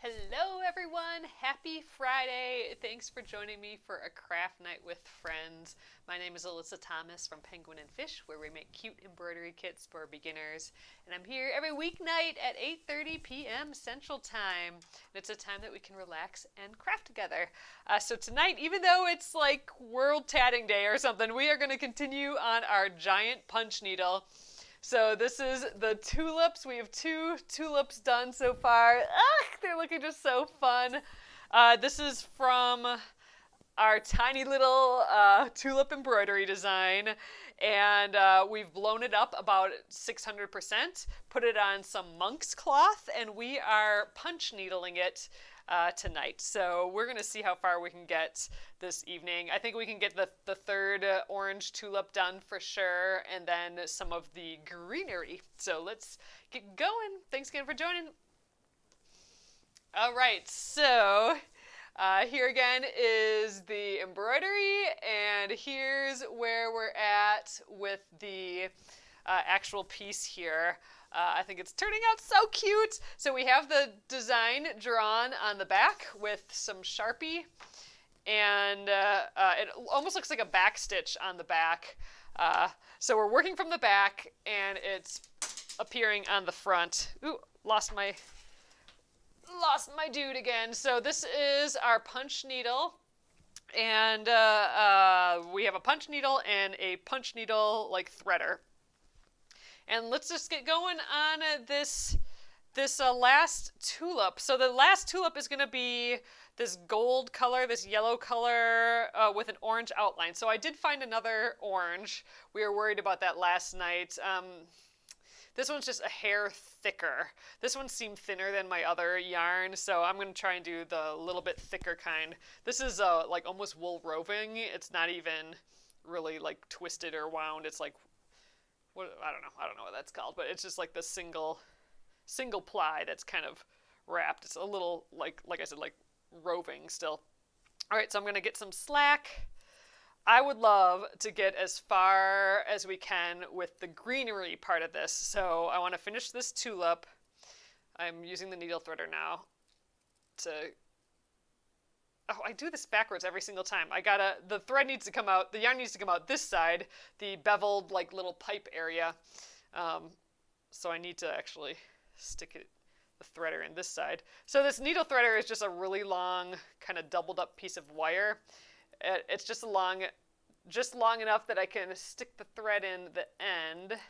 Hello, everyone. Happy Friday. Thanks for joining me for a craft night with friends. My name is Alyssa Thomas from Penguin and Fish, where we make cute embroidery kits for beginners. And I'm here every weeknight at 8:30 p.m. Central Time. And it's a time that we can relax and craft together. So tonight, even though it's like World Tatting Day or something, we are going to continue on our giant punch needle. So this is the tulips. We have 2 tulips done so far. They're looking just so fun. This is from our tiny little tulip embroidery design. And we've blown it up about 600%, put it on some monk's cloth, and we are punch needling it tonight. So we're going to see how far we can get this evening. I think we can get the third orange tulip done for sure, and then some of the greenery. So let's get going. Thanks again for joining. All right, so here again is the embroidery, and here's where we're at with the actual piece here. I think it's turning out so cute. So we have the design drawn on the back with some Sharpie, and it almost looks like a back stitch on the back. So we're working from the back, and it's appearing on the front. Ooh, lost my dude again. So this is our punch needle, and we have a punch needle and a punch needle like threader. And let's just get going on this last tulip. So the last tulip is going to be this gold color, this yellow color with an orange outline. So I did find another orange. We were worried about that last night. This one's just a hair thicker. This one seemed thinner than my other yarn, so I'm going to try and do the little bit thicker kind. This is like almost wool roving. It's not even really like twisted or wound. It's like, I don't know what that's called, but it's just like the single ply that's kind of wrapped. It's a little like I said, like roving still. All right, so I'm going to get some slack. I would love to get as far as we can with the greenery part of this. So I want to finish this tulip. I'm using the needle threader now to... Oh, I do this backwards every single time. The thread needs to come out, the yarn needs to come out this side, the beveled like little pipe area. So I need to actually stick the threader in this side. So this needle threader is just a really long, kind of doubled up piece of wire. It's just long enough that I can stick the thread in the end.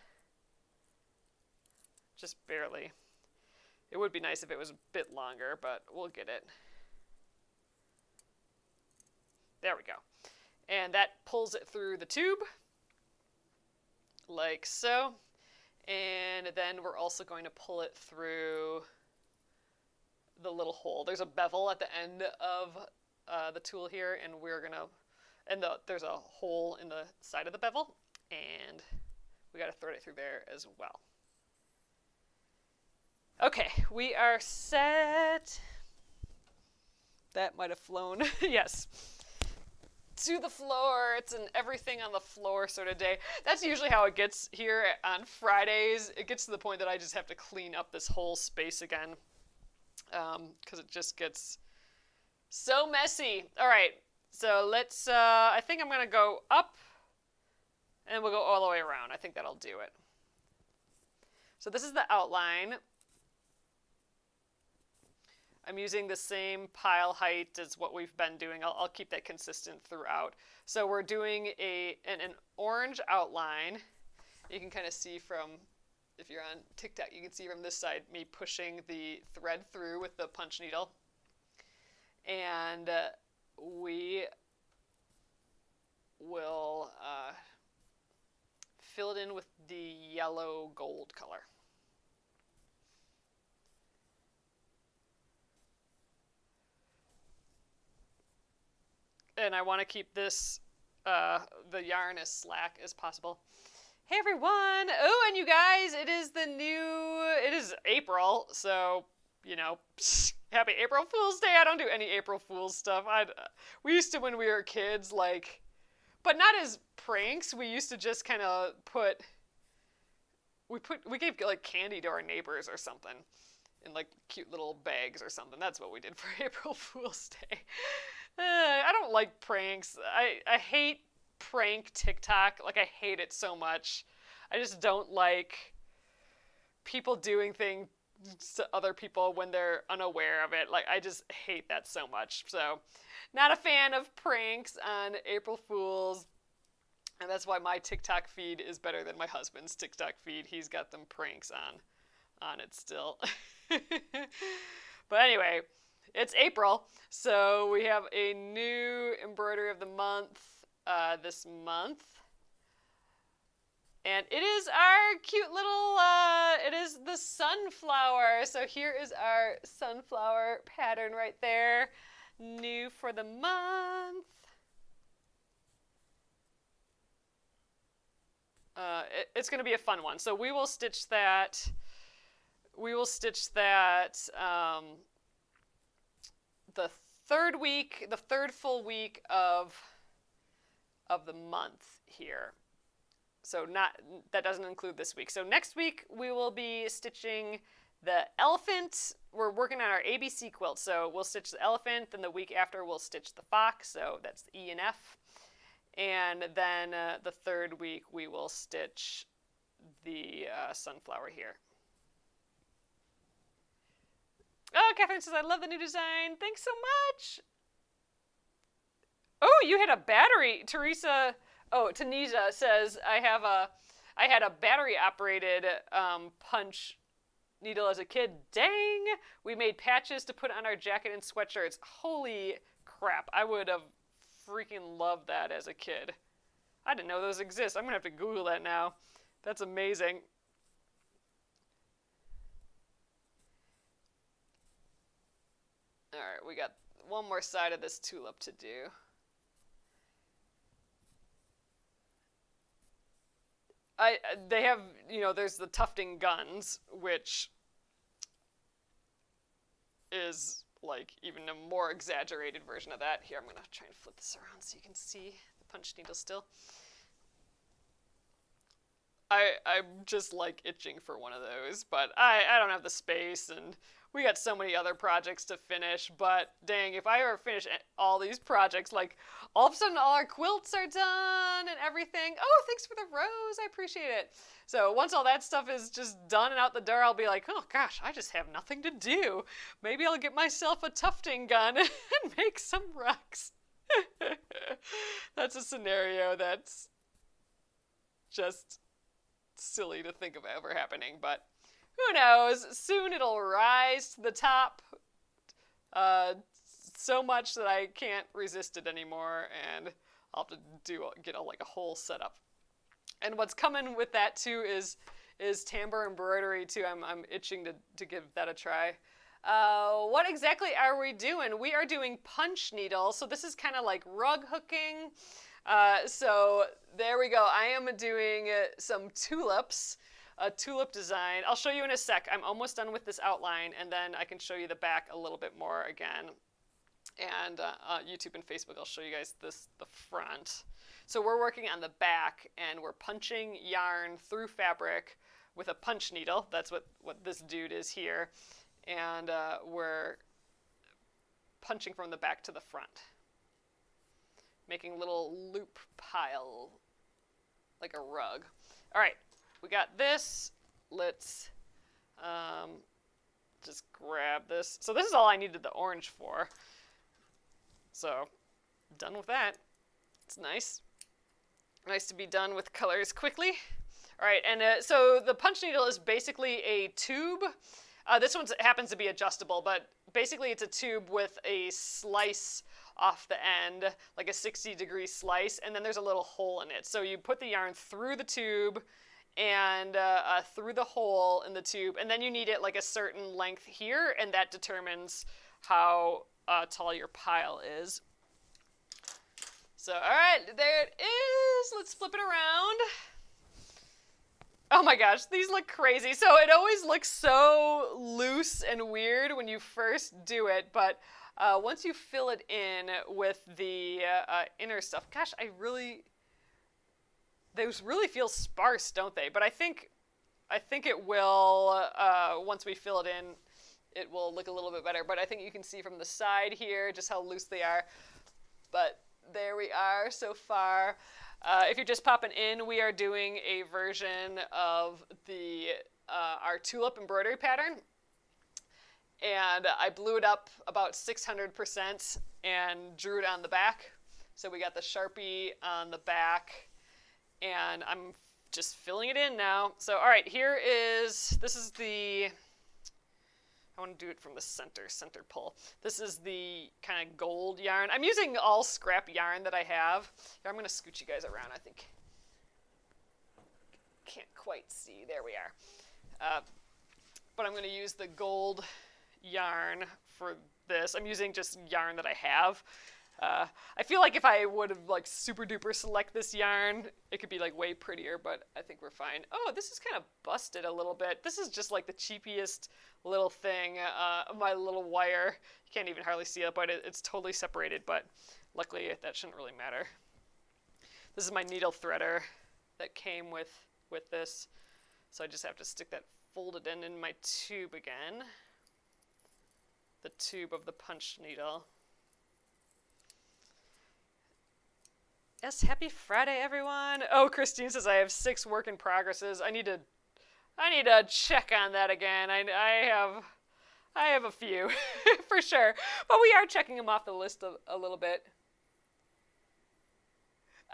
Just barely. It would be nice if it was a bit longer, but we'll get it. There we go. And that pulls it through the tube, like so. And then we're also going to pull it through the little hole. There's a bevel at the end of the tool here, and there's a hole in the side of the bevel, and we got to thread it through there as well. Okay, we are set. That might have flown. Yes. To the floor. It's an everything on the floor sort of day. That's usually how it gets here on Fridays. It gets to the point that I just have to clean up this whole space again, because it just gets so messy. All right, so let's, I think I'm going to go up, and we'll go all the way around. I think that'll do it. So this is the outline. I'm using the same pile height as what we've been doing. I'll keep that consistent throughout. So we're doing an orange outline. You can kind of see from, if you're on TikTok, you can see from this side me pushing the thread through with the punch needle. And we will fill it in with the yellow gold color. And I want to keep this, the yarn as slack as possible. Hey everyone! Oh, and you guys, it is April, so, you know, happy April Fool's Day. I don't do any April Fool's stuff. We used to when we were kids, like, but not as pranks. We used to just kind of we gave like candy to our neighbors or something. in like cute little bags or something. That's what we did for April Fool's Day. I don't like pranks. I hate prank TikTok. Like, I hate it so much. I just don't like people doing things to other people when they're unaware of it. Like, I just hate that so much. So, not a fan of pranks on April Fools. And that's why my TikTok feed is better than my husband's TikTok feed. He's got them pranks on it still. But anyway, it's April, so we have a new embroidery of the month this month. And it is our cute little, it is the sunflower. So here is our sunflower pattern right there. New for the month. It's going to be a fun one. So we will stitch that. The third full week of the month here. So that doesn't include this week. So next week we will be stitching the elephant. We're working on our ABC quilt. So we'll stitch the elephant, then the week after we'll stitch the fox. So that's the E and F. And then the third week we will stitch the sunflower here. Oh, Catherine says, I love the new design. Thanks so much. Oh, you had a battery. Teresa, Tunisia says, I had a battery operated punch needle as a kid. Dang. We made patches to put on our jacket and sweatshirts. Holy crap. I would have freaking loved that as a kid. I didn't know those exist. I'm going to have to Google that now. That's amazing. All right, we got one more side of this tulip to do. They have, there's the tufting guns, which is like even a more exaggerated version of that. Here, I'm going to try and flip this around so you can see the punch needle still. I'm just like itching for one of those, but I don't have the space, and we got so many other projects to finish. But dang, if I ever finish all these projects, like all of a sudden all our quilts are done and everything. Oh, thanks for the rose. I appreciate it. So once all that stuff is just done and out the door, I'll be like, oh gosh, I just have nothing to do. Maybe I'll get myself a tufting gun and make some rucks. That's a scenario that's just silly to think of ever happening, but who knows? Soon it'll rise to the top so much that I can't resist it anymore, and I'll have to get a whole setup. And what's coming with that too is tambour embroidery too. I'm itching to give that a try. What exactly are we doing? We are doing punch needle, so this is kind of like rug hooking. So there we go. I am doing some tulips, a tulip design. I'll show you in a sec. I'm almost done with this outline, and then I can show you the back a little bit more again. And YouTube and Facebook, I'll show you guys the front. So we're working on the back, and we're punching yarn through fabric with a punch needle. That's what this dude is here. And we're punching from the back to the front, making a little loop pile like a rug. All right, we got this. Let's just grab this. So this is all I needed the orange for. So done with that. It's nice. Nice to be done with colors quickly. All right, and so the punch needle is basically a tube. This one happens to be adjustable, but basically it's a tube with a slice off the end, like a 60-degree slice, and then there's a little hole in it. So you put the yarn through the tube and through the hole in the tube, and then you need it like a certain length here, and that determines how tall your pile is. So, all right, there it is. Let's flip it around. Oh my gosh, these look crazy. So it always looks so loose and weird when you first do it, but once you fill it in with the inner stuff, gosh, those really feel sparse, don't they? But I think it will, once we fill it in, it will look a little bit better. But I think you can see from the side here just how loose they are. But there we are so far. If you're just popping in, we are doing a version of our tulip embroidery pattern. And I blew it up about 600% and drew it on the back. So we got the Sharpie on the back, and I'm just filling it in now. So, all right, this is I want to do it from the center pull. This is the kind of gold yarn. I'm using all scrap yarn that I have. Here, I'm going to scoot you guys around, I think. Can't quite see. There we are. But I'm going to use the gold yarn for this. I'm using just yarn that I have. I feel like if I would have like super duper select this yarn, it could be like way prettier, but I think we're fine. Oh, this is kind of busted a little bit. This is just like the cheapiest little thing, my little wire. You can't even hardly see it, but it's totally separated, but luckily that shouldn't really matter. This is my needle threader that came with this, so I just have to stick that folded in my tube again. The tube of the punch needle. Yes, happy Friday, everyone. Oh, Christine says I have 6 work in progresses. I need to check on that again. I have a few for sure, but we are checking them off the list a little bit.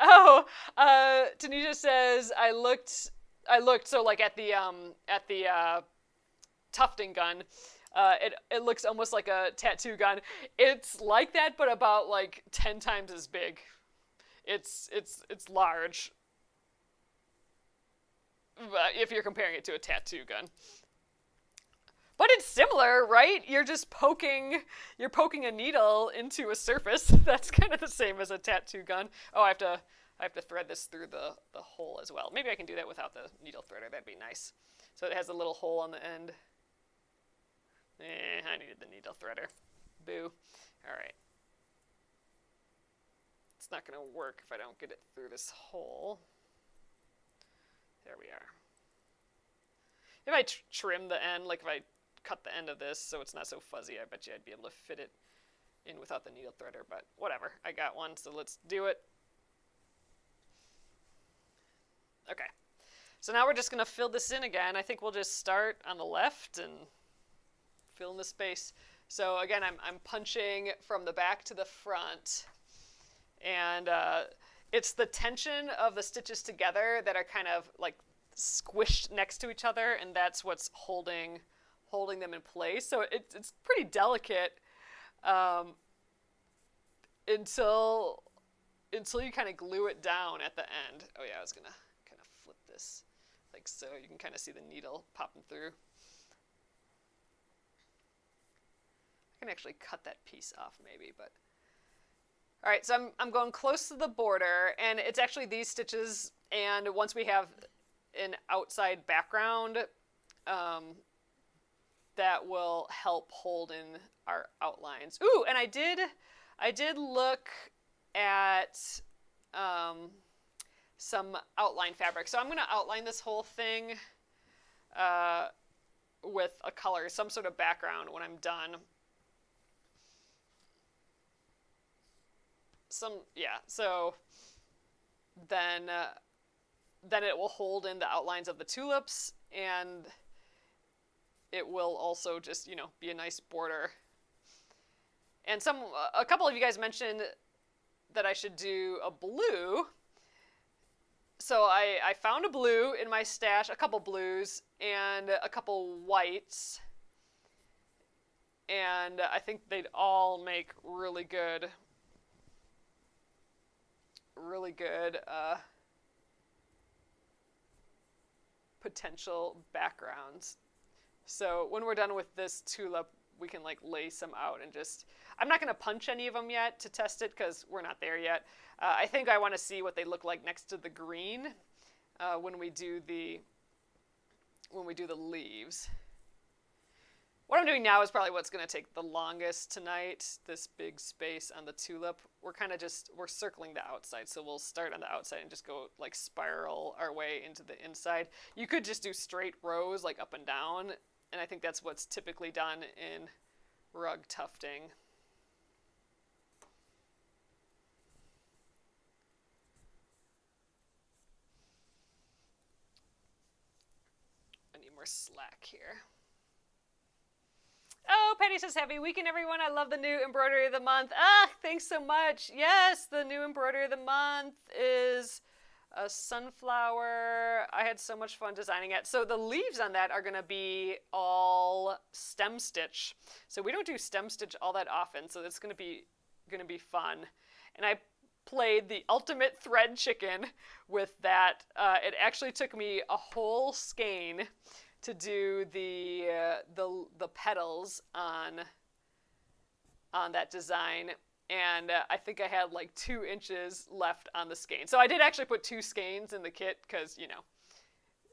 Oh, Tanisha says I looked so like at the tufting gun. It looks almost like a tattoo gun. It's like that, but about like 10 times as big. It's large. If you're comparing it to a tattoo gun. But it's similar, right? You're just poking a needle into a surface. That's kind of the same as a tattoo gun. Oh, I have to thread this through the hole as well. Maybe I can do that without the needle threader. That'd be nice. So it has a little hole on the end. I needed the needle threader. Boo. All right. It's not going to work if I don't get it through this hole. There we are. If I trim the end, like if I cut the end of this so it's not so fuzzy, I bet you I'd be able to fit it in without the needle threader, but whatever. I got one, so let's do it. Okay. So now we're just going to fill this in again. I think we'll just start on the left and fill in the space. So again, I'm punching from the back to the front, and it's the tension of the stitches together that are kind of like squished next to each other, and that's what's holding them in place. So it's pretty delicate until you kind of glue it down at the end. Oh yeah, I was gonna kind of flip this like so. You can kind of see the needle popping through. I can actually cut that piece off maybe, but all right, so I'm going close to the border, and it's actually these stitches, and once we have an outside background, that will help hold in our outlines. Ooh, and I did look at some outline fabric. So I'm going to outline this whole thing with a color, some sort of background when I'm done. So then it will hold in the outlines of the tulips, and it will also just, be a nice border. And a couple of you guys mentioned that I should do a blue. So I found a blue in my stash, a couple blues and a couple whites. And I think they'd all make really good potential backgrounds. So when we're done with this tulip, we can like lay some out and just, I'm not going to punch any of them yet to test it because we're not there yet. I think I want to see what they look like next to the green when we do the leaves. What I'm doing now is probably what's going to take the longest tonight, this big space on the tulip. We're circling the outside, so we'll start on the outside and just go like spiral our way into the inside. You could just do straight rows like up and down And I think that's what's typically done in rug tufting. I need more slack here. Oh, Penny says, happy weekend, everyone. I love the new embroidery of the month. Thanks so much. Yes, the new embroidery of the month is a sunflower. I had so much fun designing it. So the leaves on that are going to be all stem stitch. So we don't do stem stitch all that often, so it's going to be fun. And I played the ultimate thread chicken with that. It actually took me a whole skein to do the petals on that design, and I think I had like 2 inches left on the skein. So I did actually put 2 skeins in the kit because, you know,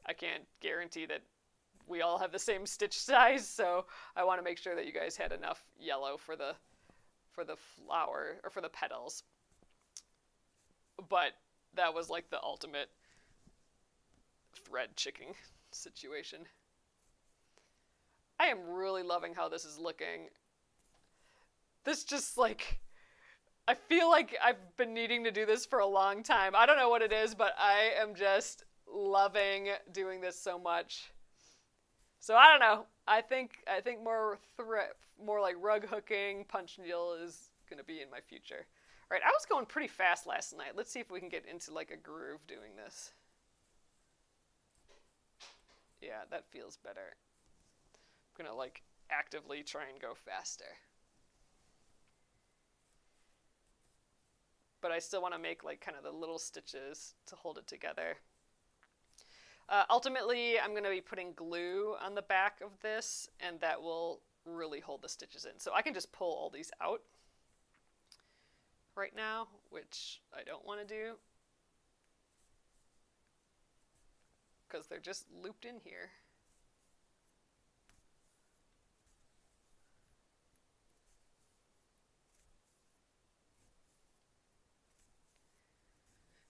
I can't guarantee that we all have the same stitch size, so I want to make sure that you guys had enough yellow for the flower or for the petals. But that was like the ultimate thread chicken situation. I am really loving how this is looking. This just like, I feel like I've been needing to do this for a long time. I don't know what it is, but I am just loving doing this so much. So I don't know. I think more like rug hooking, punch needle is going to be in my future. All right, I was going pretty fast last night. Let's see if we can get into like a groove doing this. Yeah, that feels better. I'm going to like actively try and go faster. But I still want to make like kind of the little stitches to hold it together. Ultimately, I'm going to be putting glue on the back of this, and that will really hold the stitches in. So I can just pull all these out right now, which I don't want to do because they're just looped in here.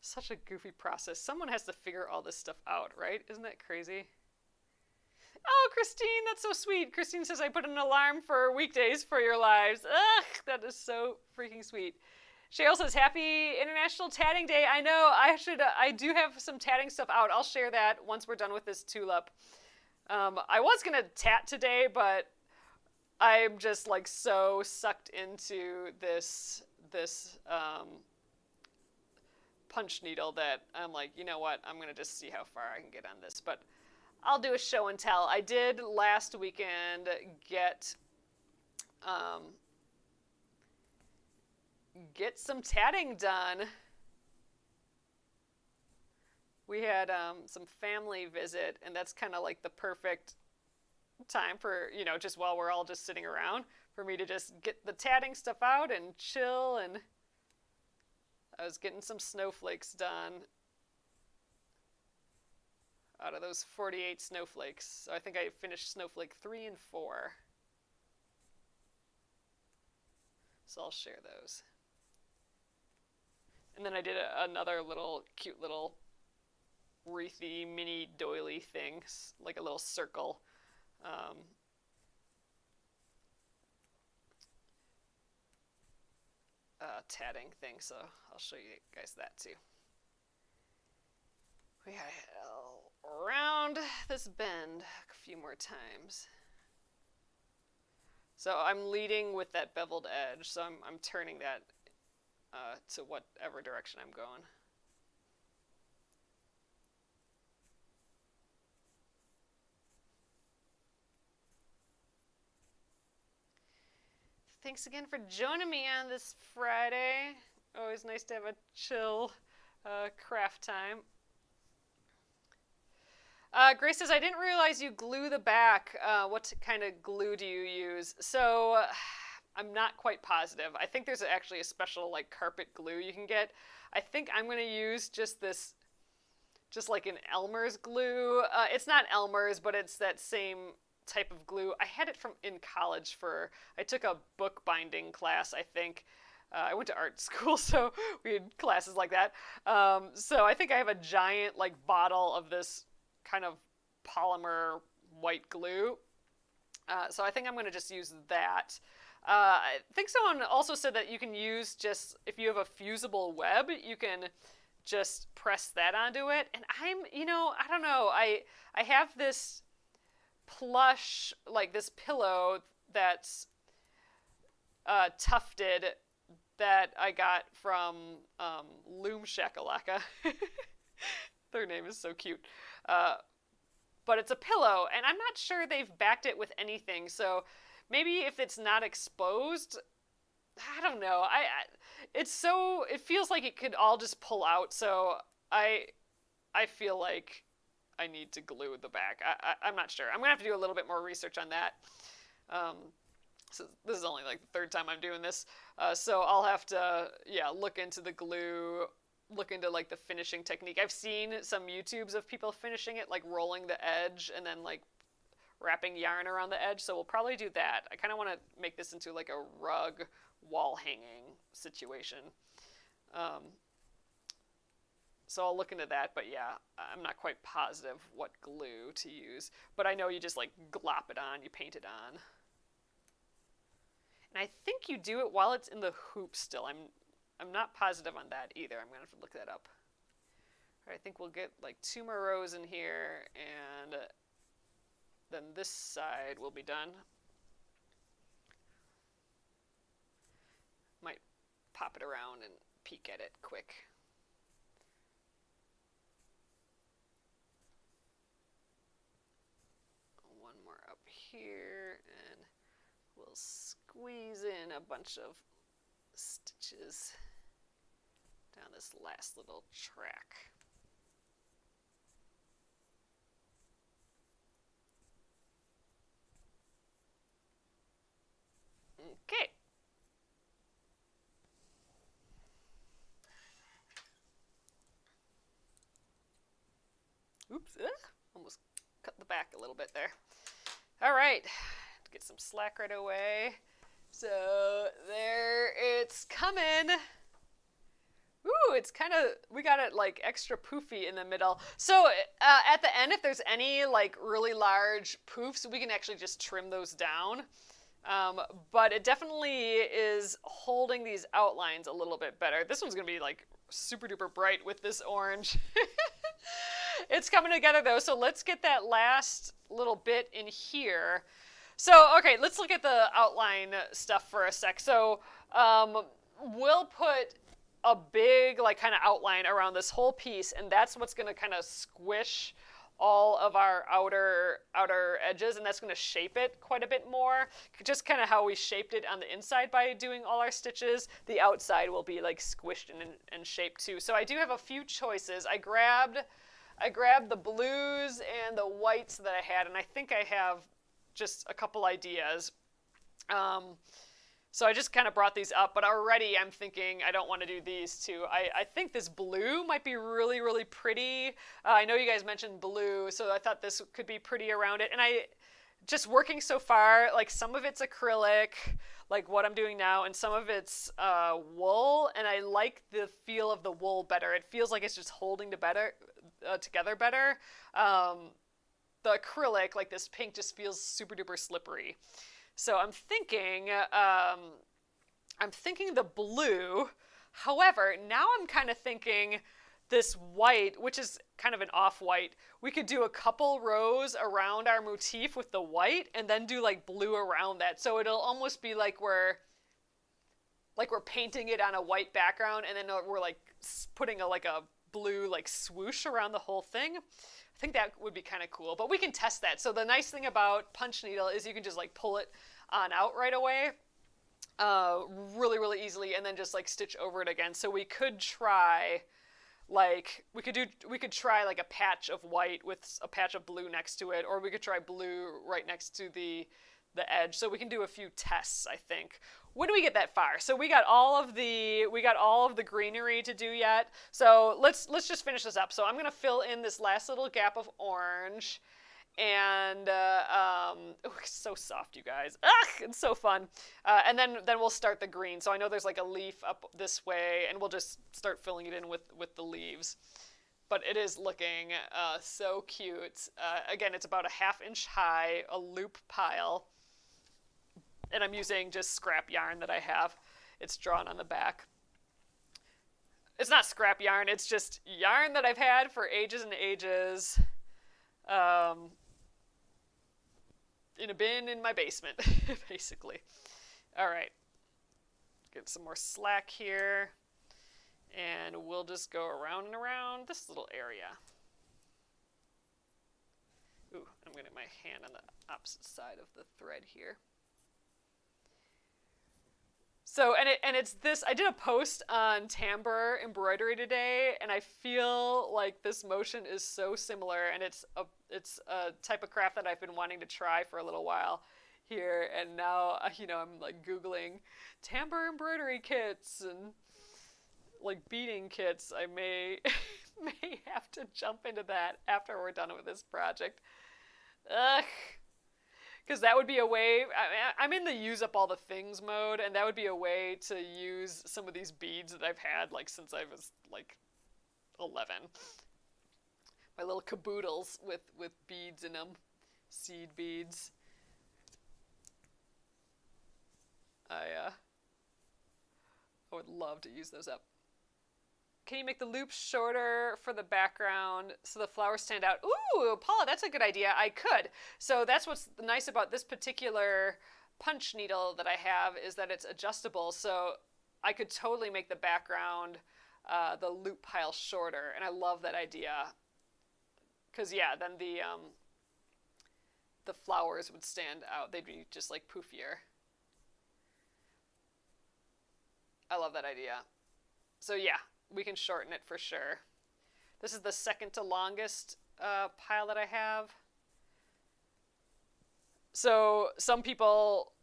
Such a goofy process. Someone has to figure all this stuff out, right? Isn't that crazy? Oh, Christine, that's so sweet. Christine says, I put an alarm for weekdays for your lives. Ugh, that is so freaking sweet. Shale says, happy International Tatting Day. I know, I do have some tatting stuff out. I'll share that once we're done with this tulip. I was going to tat today, but I'm just like so sucked into this punch needle that I'm like, you know what, I'm going to just see how far I can get on this. But I'll do a show and tell. I did last weekend get some tatting done. We had some family visit, and that's kind of like the perfect time for, you know, just while we're all just sitting around, for me to just get the tatting stuff out and chill. And I was getting some snowflakes done out of those 48 snowflakes. So I think I finished snowflake 3 and 4. So I'll share those. And then I did another little cute little wreathy mini doily thing, like a little circle. Tatting thing, so I'll show you guys that too. We gotta around this bend a few more times. So I'm leading with that beveled edge, so I'm turning that to whatever direction I'm going. Thanks again for joining me on this Friday. Always nice to have a chill craft time. Grace says, I didn't realize you glue the back. What kind of glue do you use? So I'm not quite positive. I think there's actually a special like carpet glue you can get. I think I'm going to use just like an Elmer's glue. It's not Elmer's, but it's that same type of glue. I had it in college I took a bookbinding class, I think. I went to art school, so we had classes like that. So I think I have a giant like bottle of this kind of polymer white glue. So I think I'm going to just use that. I think someone also said that you can use just, if you have a fusible web, you can just press that onto it. And I don't know. I have this plush, like this pillow that's tufted that I got from Loom Shakalaka. Their name is so cute. But it's a pillow, and I'm not sure they've backed it with anything. So maybe if it's not exposed, I don't know. It feels like it could all just pull out. So I feel like I need to glue the back. I'm not sure. I'm gonna have to do a little bit more research on that. So this is only like the third time I'm doing this. So I'll have to, look into the glue, look into like the finishing technique. I've seen some YouTubes of people finishing it, like rolling the edge and then like wrapping yarn around the edge. So we'll probably do that. I kind of want to make this into like a rug wall hanging situation. So I'll look into that, but yeah, I'm not quite positive what glue to use. But I know you just like glop it on, you paint it on. And I think you do it while it's in the hoop still. I'm not positive on that either. I'm going to have to look that up. All right, I think we'll get like 2 more rows in here, and then this side will be done. Might pop it around and peek at it quick. One more up here, and we'll squeeze in a bunch of stitches down this last little track. Okay. Oops, almost cut the back a little bit there. All right, get some slack right away. So there it's coming. Ooh, it's kind of, we got it like extra poofy in the middle. So at the end, if there's any like really large poofs, we can actually just trim those down. But it definitely is holding these outlines a little bit better. This one's going to be like super duper bright with this orange. It's coming together though, so let's get that last little bit in here. So, okay, let's look at the outline stuff for a sec. So, we'll put a big, like, kind of outline around this whole piece, and that's what's going to kind of squish all of our outer edges, and that's going to shape it quite a bit more. Just kind of how we shaped it on the inside by doing all our stitches, the outside will be, like, squished and shaped too. So I do have a few choices. I grabbed the blues and the whites that I had, and I think I have just a couple ideas. So I just kind of brought these up, but already I'm thinking I don't want to do these two. I think this blue might be really, really pretty. I know you guys mentioned blue, so I thought this could be pretty around it. And just working so far, like some of it's acrylic, like what I'm doing now, and some of it's wool, and I like the feel of the wool better. It feels like it's just holding together better. The acrylic, like this pink, just feels super duper slippery. So I'm thinking the blue. However, now I'm kind of thinking this white, which is kind of an off-white. We could do a couple rows around our motif with the white, and then do like blue around that. So it'll almost be like we're painting it on a white background, and then we're like putting a blue like swoosh around the whole thing. I think that would be kind of cool, but we can test that. So the nice thing about punch needle is you can just like pull it on out right away, really, really easily, and then just like stitch over it again. So we could try we could try like a patch of white with a patch of blue next to it, or we could try blue right next to the edge. So we can do a few tests, I think. When do we get that far? So we got all of the greenery to do yet. So let's just finish this up. So I'm gonna fill in this last little gap of orange, and it's so soft, you guys. It's so fun. And then we'll start the green. So I know there's like a leaf up this way, and we'll just start filling it in with the leaves. But it is looking so cute. Again, it's about a 1/2 inch high, a loop pile. And I'm using just scrap yarn that I have. It's drawn on the back. It's not scrap yarn, it's just yarn that I've had for ages and ages, in a bin in my basement, basically. All right. Get some more slack here. And we'll just go around and around this little area. Ooh, I'm going to get my hand on the opposite side of the thread here. So, and it's this, I did a post on timbre embroidery today, and I feel like this motion is so similar, and it's a type of craft that I've been wanting to try for a little while here, and now, I'm like Googling timbre embroidery kits and like beading kits. I may have to jump into that after we're done with this project. Ugh. Because that would be a way, I'm in the use up all the things mode, and that would be a way to use some of these beads that I've had like since I was like 11. My little caboodles with beads in them, seed beads. I would love to use those up. Can you make the loops shorter for the background so the flowers stand out? Ooh, Paula, that's a good idea. I could. So that's what's nice about this particular punch needle that I have, is that it's adjustable. So I could totally make the background, the loop pile shorter. And I love that idea. Because, yeah, then the flowers would stand out. They'd be just like poofier. I love that idea. So, yeah. We can shorten it for sure. This is the second to longest pile that I have. So some people,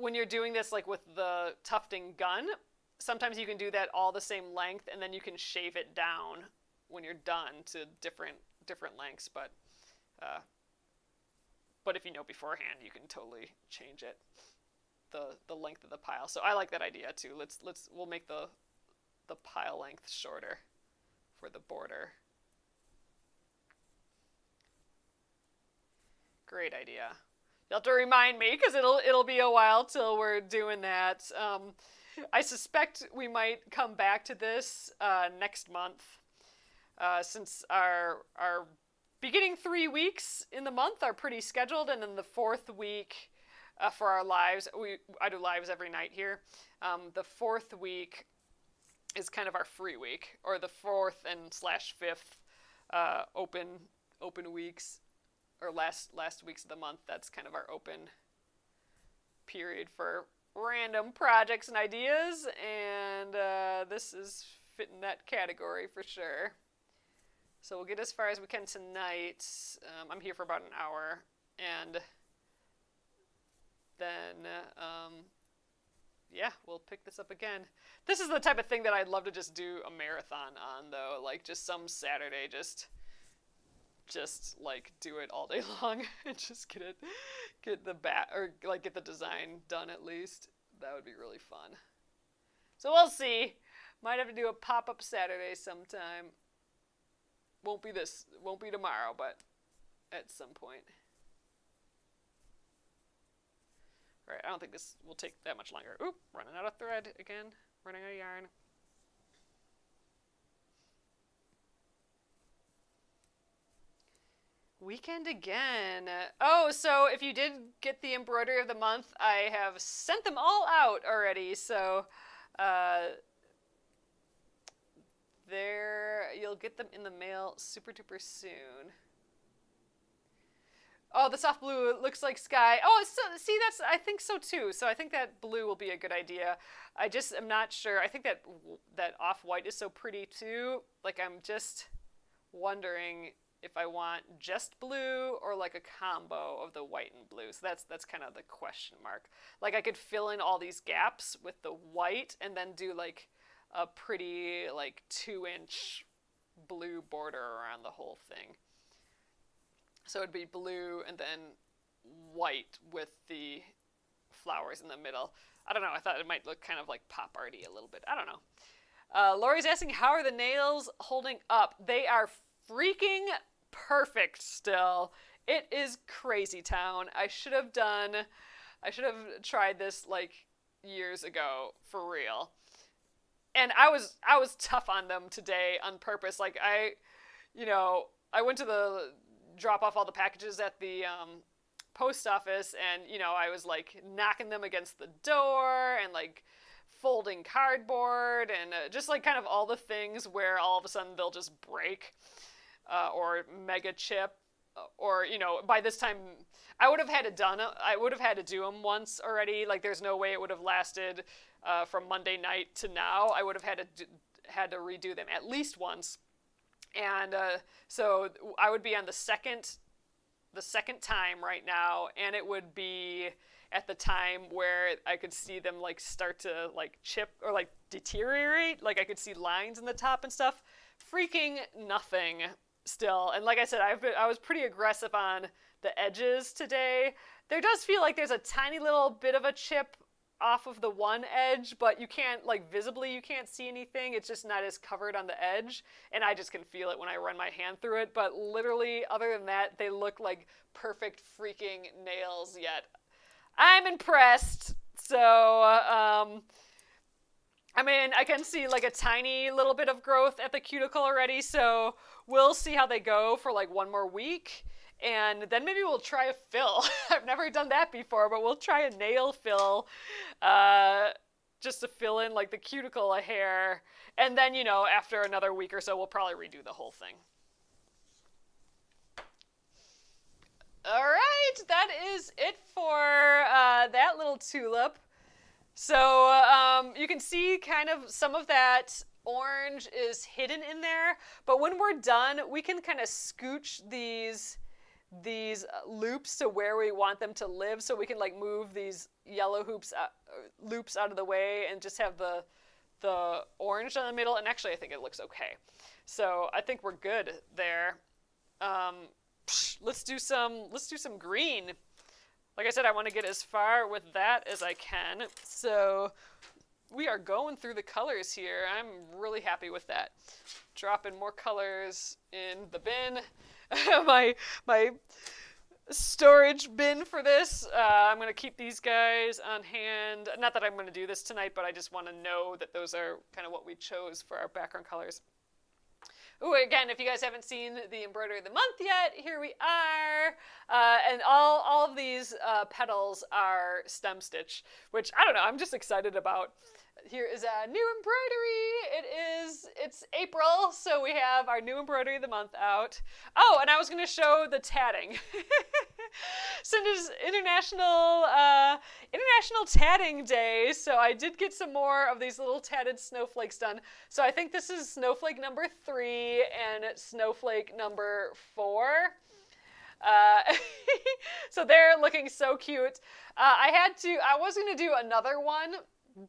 when you're doing this like with the tufting gun, sometimes you can do that all the same length, and then you can shave it down when you're done to different lengths. But if you know beforehand, you can totally change it. The length of the pile. So I like that idea too. We'll make the pile length shorter for the border. Great idea. You'll have to remind me, because it'll be a while till we're doing that. I suspect we might come back to this next month, since our beginning 3 weeks in the month are pretty scheduled, and then the fourth week for our lives, I do lives every night here. The fourth week is kind of our free week, or the fourth and /5th open weeks, or last weeks of the month. That's kind of our open period for random projects and ideas, and this is fitting that category for sure. So we'll get as far as we can tonight. I'm here for about an hour, and then, yeah, we'll pick this up again. This is the type of thing that I'd love to just do a marathon on, though. Like, just some Saturday, just like, do it all day long and just get the design done at least. That would be really fun. So we'll see. Might have to do a pop-up Saturday sometime. Won't be tomorrow, but at some point. Alright, I don't think this will take that much longer. Oop, running out of thread again. Running out of yarn. Weekend again. Oh, so if you did get the embroidery of the month, I have sent them all out already. So you'll get them in the mail super duper soon. Oh, the soft blue looks like sky. Oh, see, I think so too. So I think that blue will be a good idea. I just am not sure. I think that off-white is so pretty too. Like, I'm just wondering if I want just blue or like a combo of the white and blue. So that's kind of the question mark. Like, I could fill in all these gaps with the white and then do like a pretty like 2-inch blue border around the whole thing. So it'd be blue and then white with the flowers in the middle. I don't know. I thought it might look kind of like pop arty a little bit. I don't know. Lori's asking, how are the nails holding up? They are freaking perfect still. It is crazy town. I should have tried this like years ago for real. And I was tough on them today on purpose. Like I went to the drop off all the packages at the post office, and I was like knocking them against the door and like folding cardboard and just like kind of all the things where all of a sudden they'll just break or mega chip or by this time I would have had to do them once already. Like there's no way it would have lasted from Monday night to now. I would have had to redo them at least once, and so I would be on the second time right now, and it would be at the time where I could see them like start to like chip or like deteriorate. Like I could see lines in the top and stuff. Freaking nothing still. And like I said, I was pretty aggressive on the edges today. There does feel like there's a tiny little bit of a chip off of the one edge, but you can't, like visibly, you can't see anything. It's just not as covered on the edge, and I just can feel it when I run my hand through it. But literally, other than that, they look like perfect freaking nails yet. I'm impressed. So, I mean, I can see like a tiny little bit of growth at the cuticle already, so we'll see how they go for like one more week. And then maybe we'll try a fill. I've never done that before, but we'll try a nail fill just to fill in like the cuticle of hair. And then, after another week or so, we'll probably redo the whole thing. All right, that is it for that little tulip. So you can see kind of some of that orange is hidden in there, but when we're done, we can kind of scooch these loops to where we want them to live, so we can like move these yellow loops out of the way and just have the orange in the middle. And actually, I think it looks okay. So I think we're good there. Let's do some green. Like I said, I want to get as far with that as I can. So we are going through the colors here. I'm really happy with that. Dropping more colors in the bin. my storage bin for this. I'm going to keep these guys on hand. Not that I'm going to do this tonight, but I just want to know that those are kind of what we chose for our background colors. Ooh, again, if you guys haven't seen the embroidery of the month yet, here we are. And all of these petals are stem stitch, which I don't know, I'm just excited about. Here is a new embroidery. It's April, so we have our new embroidery of the month out. Oh, and I was going to show the tatting. So it is International Tatting Day, so I did get some more of these little tatted snowflakes done. So I think this is snowflake number 3 and snowflake number 4. So they're looking so cute. I was going to do another one,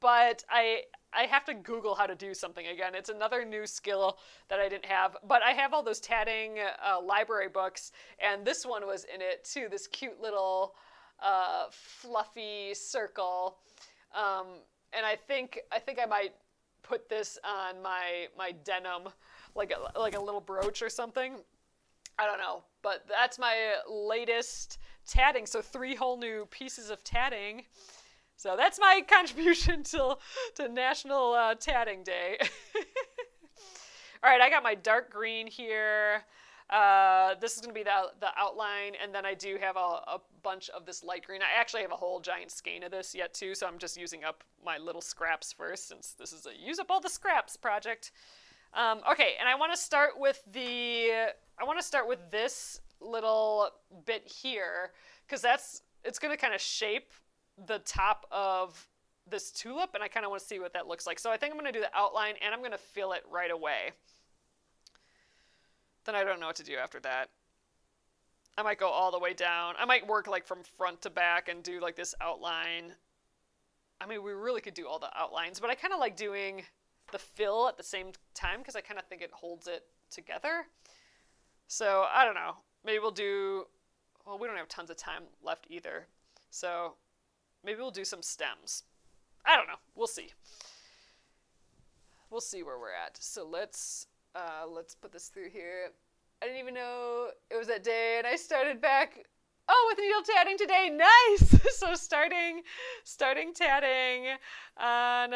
but I have to Google how to do something again. It's another new skill that I didn't have. But I have all those tatting library books, and this one was in it too, this cute little fluffy circle. And I think I might put this on my denim, like a little brooch or something. I don't know, but that's my latest tatting. So 3 whole new pieces of tatting. So that's my contribution to National Tatting Day. All right, I got my dark green here. This is going to be the outline, and then I do have a bunch of this light green. I actually have a whole giant skein of this yet too, so I'm just using up my little scraps first, since this is a use up all the scraps project. Okay, and I want to start with this little bit here, because it's going to kind of shape the top of this tulip, and I kind of want to see what that looks like. So I think I'm going to do the outline, and I'm going to fill it right away. Then I don't know what to do after that. I might go all the way down. I might work like from front to back and do like this outline. I mean, we really could do all the outlines, but I kind of like doing the fill at the same time because I kind of think it holds it together. So I don't know. Maybe we don't have tons of time left either. So maybe we'll do some stems. I don't know. We'll see. We'll see where we're at. So let's put this through here. I didn't even know it was that day, and I started back. Oh, with needle tatting today, nice. So starting tatting on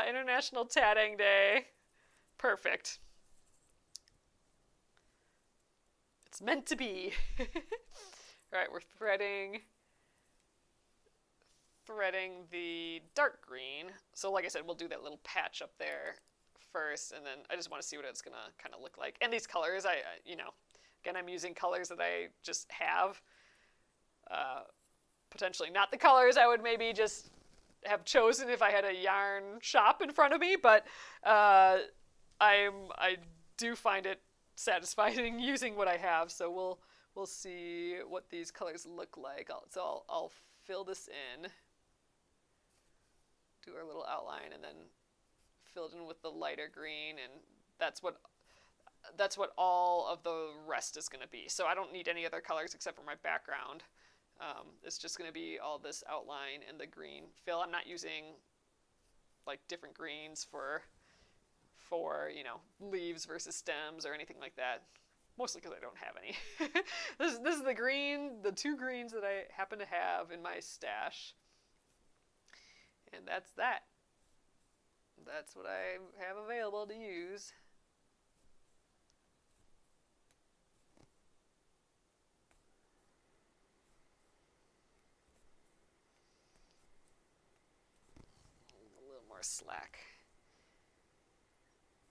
International Tatting Day. Perfect. It's meant to be. All right, we're threading the dark green. So like I said, we'll do that little patch up there first, and then I just want to see what it's gonna kind of look like. And these colors, again, I'm using colors that I just have. Potentially not the colors I would maybe just have chosen if I had a yarn shop in front of me, but I do find it satisfying using what I have. So we'll see what these colors look like. I'll fill this in, do our little outline, and then fill it in with the lighter green, and that's what all of the rest is going to be. So I don't need any other colors except for my background. It's just going to be all this outline and the green fill. I'm not using like different greens for leaves versus stems or anything like that. Mostly because I don't have any. This is the two greens that I happen to have in my stash. And that's that. That's what I have available to use. A little more slack.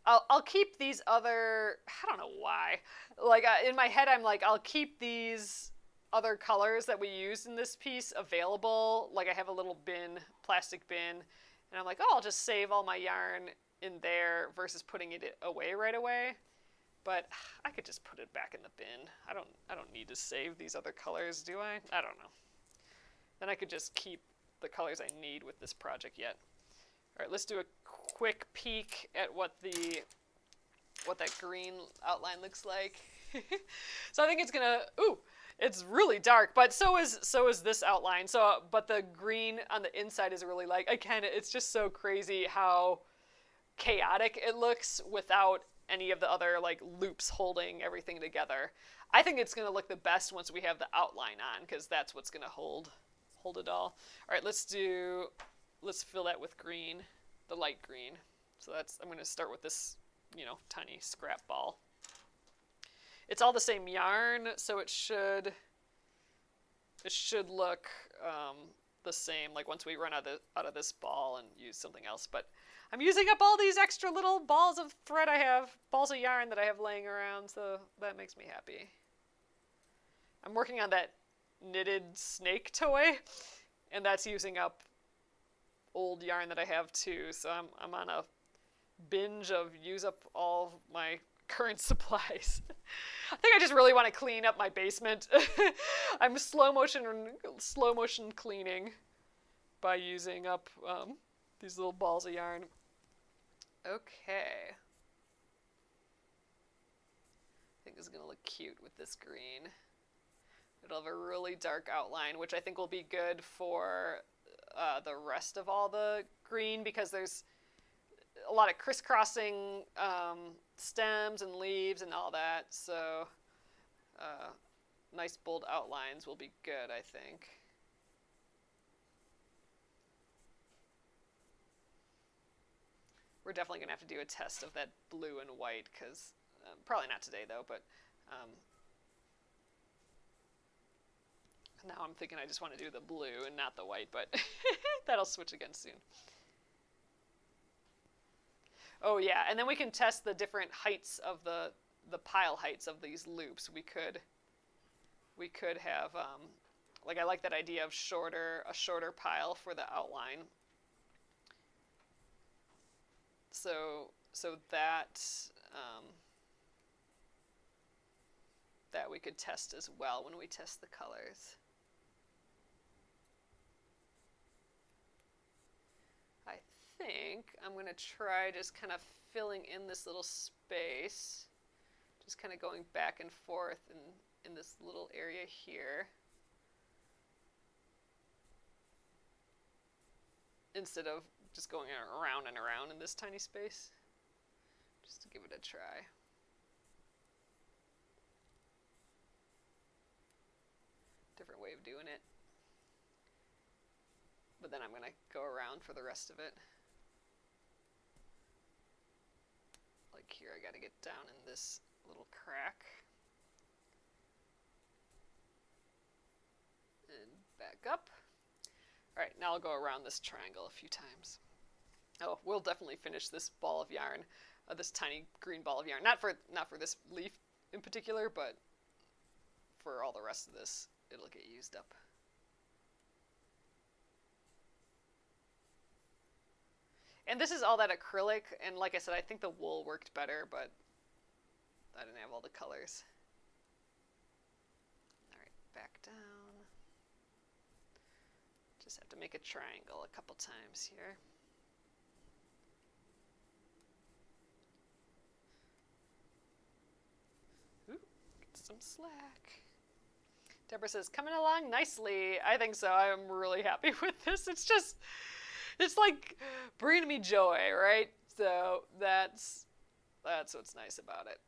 I'll keep these other, I don't know why. Like in my head, I'm like, I'll keep these other colors that we used in this piece available. Like I have a little bin, plastic bin, and I'm like, oh, I'll just save all my yarn in there versus putting it away right away. But I could just put it back in the bin. I don't need to save these other colors, do I? I don't know. Then I could just keep the colors I need with this project yet. All right, let's do a quick peek at what that green outline looks like. So I think it's gonna, it's really dark, but so is this outline. So, but the green on the inside is really like, it's just so crazy how chaotic it looks without any of the other like loops holding everything together. I think it's gonna look the best once we have the outline on, because that's what's gonna hold it all. All right, let's fill that with green, the light green. So I'm going to start with this, tiny scrap ball. It's all the same yarn, so it should look the same. Like once we run out of this ball and use something else. But I'm using up all these extra little balls of thread balls of yarn that I have laying around, so that makes me happy. I'm working on that knitted snake toy, and that's using up old yarn that I have too, so I'm on a binge of use up all my current supplies. I think I just really want to clean up my basement. I'm slow motion cleaning by using up these little balls of yarn. Okay. I think this is going to look cute with this green. It'll have a really dark outline, which I think will be good for the rest of all the green, because there's a lot of crisscrossing stems and leaves and all that, so nice bold outlines will be good, I think. We're definitely going to have to do a test of that blue and white, because probably not today though, but now I'm thinking I just want to do the blue and not the white, but that'll switch again soon. Oh yeah, and then we can test the different heights of the pile heights of these loops. We could have, like I like that idea of a shorter pile for the outline. So that that we could test as well when we test the colors. I think I'm going to try just kind of filling in this little space, just kind of going back and forth in this little area here, instead of just going around and around in this tiny space, just to give it a try. of doing it. But then I'm going to go around for the rest of it. Like here, I got to get down in this little crack. And back up. All right, now I'll go around this triangle a few times. Oh, we'll definitely finish this ball of yarn, this tiny green ball of yarn. Not for this leaf in particular, but for all the rest of this, it'll get used up. And this is all that acrylic, and like I said, I think the wool worked better, but I didn't have all the colors. All right, back down. Just have to make a triangle a couple times here. Ooh, get some slack. Deborah says, coming along nicely. I think so. I'm really happy with this. It's like bringing me joy, right? So that's what's nice about it.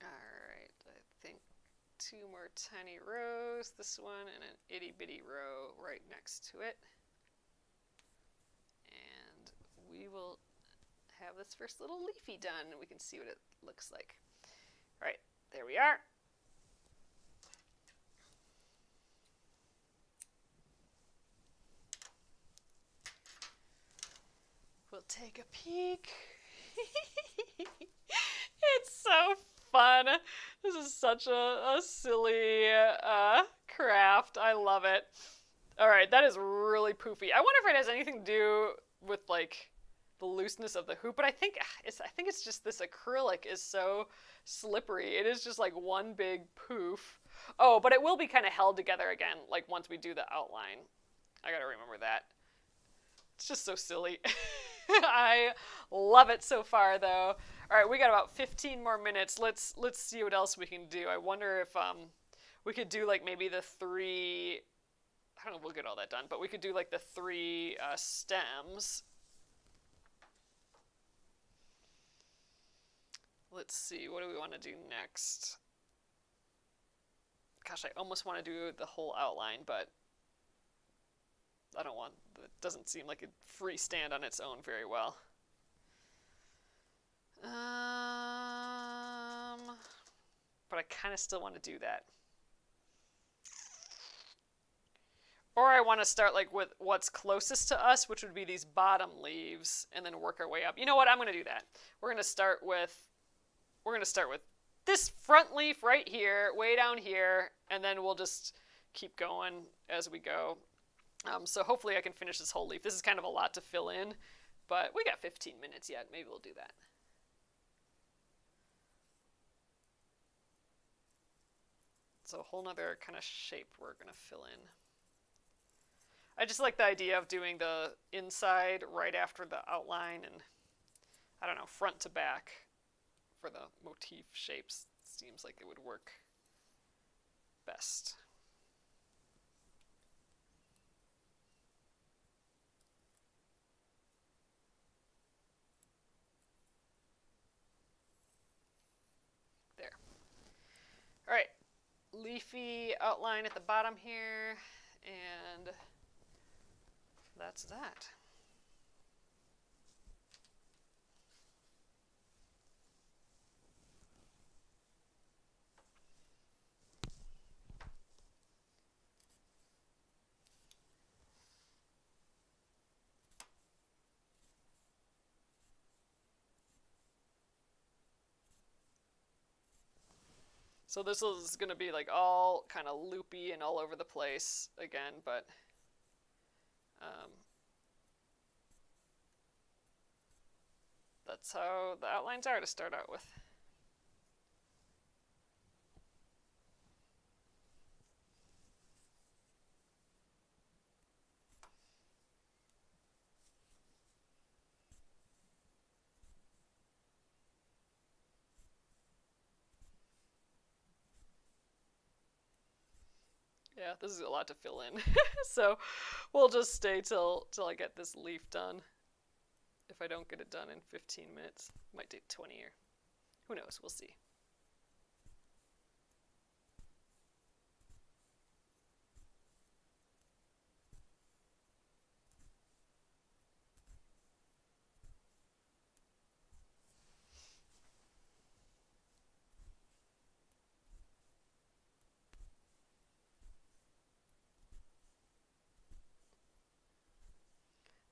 Alright, I think 2 more tiny rows, this one and an itty bitty row right next to it. And we will have this first little leafy done and we can see what it looks like. All right, there we are. We'll take a peek. It's so fun. This is such a silly craft. I love it. All right, that is really poofy. I wonder if it has anything to do with like the looseness of the hoop, but I think it's just this acrylic is so slippery. It is just like one big poof. Oh, but it will be kind of held together again, like once we do the outline. I gotta remember that. It's just so silly. I love it so far, though. All right, we got about 15 more minutes. Let's see what else we can do. I wonder if we could do like maybe the 3. I don't know. We'll get all that done, but we could do like the 3 stems. Let's see. What do we want to do next? Gosh, I almost want to do the whole outline, but I don't want. It doesn't seem like it freestand on its own very well. But I kind of still want to do that. Or I want to start like with what's closest to us, which would be these bottom leaves, and then work our way up. You know what? I'm going to do that. We're going to start with this front leaf right here, way down here, and then we'll just keep going as we go. So hopefully I can finish this whole leaf. This is kind of a lot to fill in, but we got 15 minutes yet. Maybe we'll do that. So a whole nother kind of shape we're going to fill in. I just like the idea of doing the inside right after the outline and, I don't know, front to back for the motif shapes. Seems like it would work best. There. All right, leafy outline at the bottom here, and that's that. So this is going to be like all kind of loopy and all over the place again, but that's how the outlines are to start out with. Yeah, this is a lot to fill in. So we'll just stay till I get this leaf done. if I don't get it done in 15 minutes. Might take 20 or who knows, we'll see.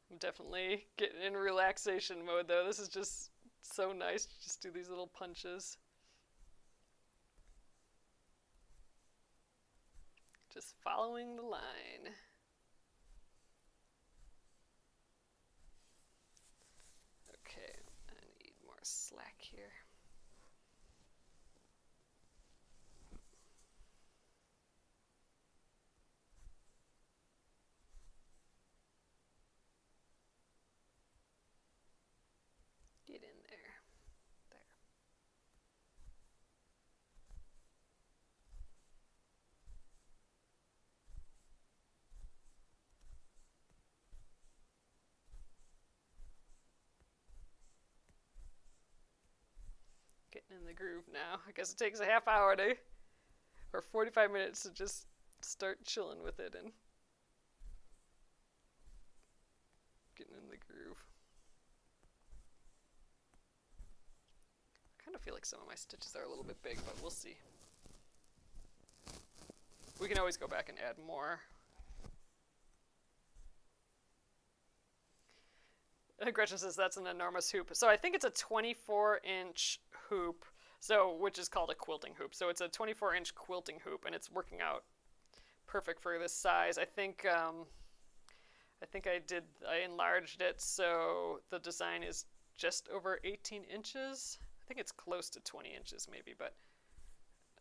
I'm definitely getting in relaxation mode though. This is just so nice to just do these little punches. Just following the line. Okay, I need more slack here. Get in there. There. Getting in the groove now. I guess it takes a half hour to, or 45 minutes to just start chilling with it and getting in the groove. I kind of feel like some of my stitches are a little bit big, but we'll see. We can always go back and add more. Gretchen says that's an enormous hoop. So I think it's a 24-inch hoop, so which is called a quilting hoop. So it's a 24-inch quilting hoop, and it's working out perfect for this size. I think I enlarged it, so the design is just over 18 inches. I think it's close to 20 inches maybe, but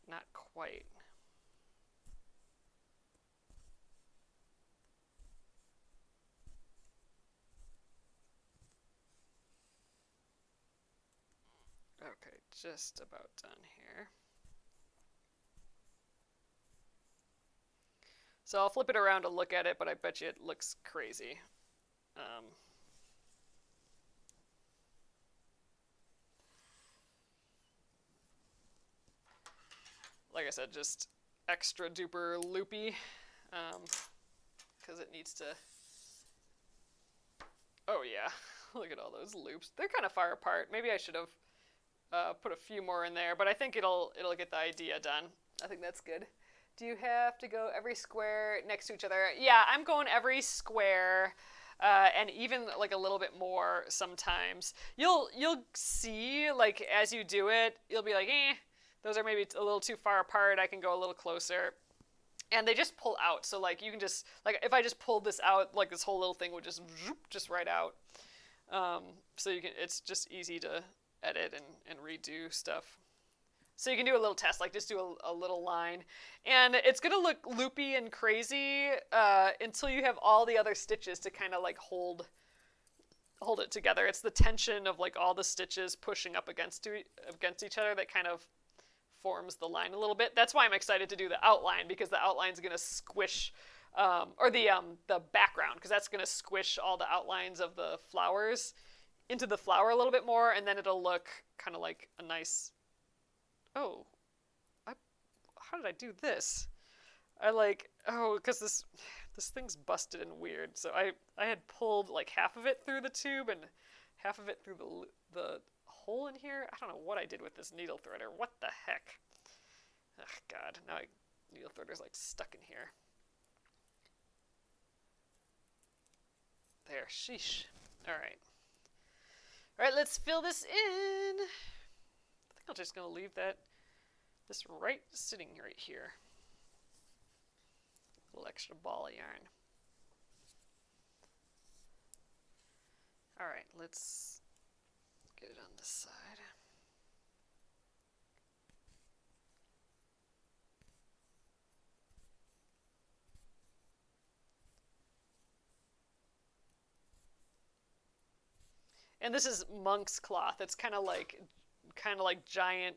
not quite. Okay, just about done here. So I'll flip it around to look at it, but I bet you it looks crazy. Like I said, just extra duper loopy, because it needs to. Oh yeah, look at all those loops. They're kind of far apart. Maybe I should have put a few more in there, but I think it'll get the idea done. I think that's good. Do you have to go every square next to each other? Yeah, I'm going every square, and even like a little bit more sometimes. You'll see, like, as you do it, you'll be like, those are maybe a little too far apart. I can go a little closer. And they just pull out. So like you can just, like, if I just pulled this out, like this whole little thing would just right out. So you can, it's just easy to edit and redo stuff. So you can do a little test, like just do a little line. And it's going to look loopy and crazy until you have all the other stitches to kind of like hold it together. It's the tension of like all the stitches pushing up against each other that kind of forms the line a little bit. That's why I'm excited to do the outline, because the outline's going to squish, or the background, because that's going to squish all the outlines of the flowers into the flower a little bit more, and then it'll look kind of like a nice. Oh, how did I do this? Because this thing's busted and weird. So I had pulled like half of it through the tube and half of it through the hole in here. I don't know what I did with this needle threader. What the heck? Oh God, now needle threader's like stuck in here. There, sheesh. All right, let's fill this in. I think I'm just gonna leave this right sitting right here. A little extra ball of yarn. All right, let's get it on this side. And this is monk's cloth. It's kind of like giant.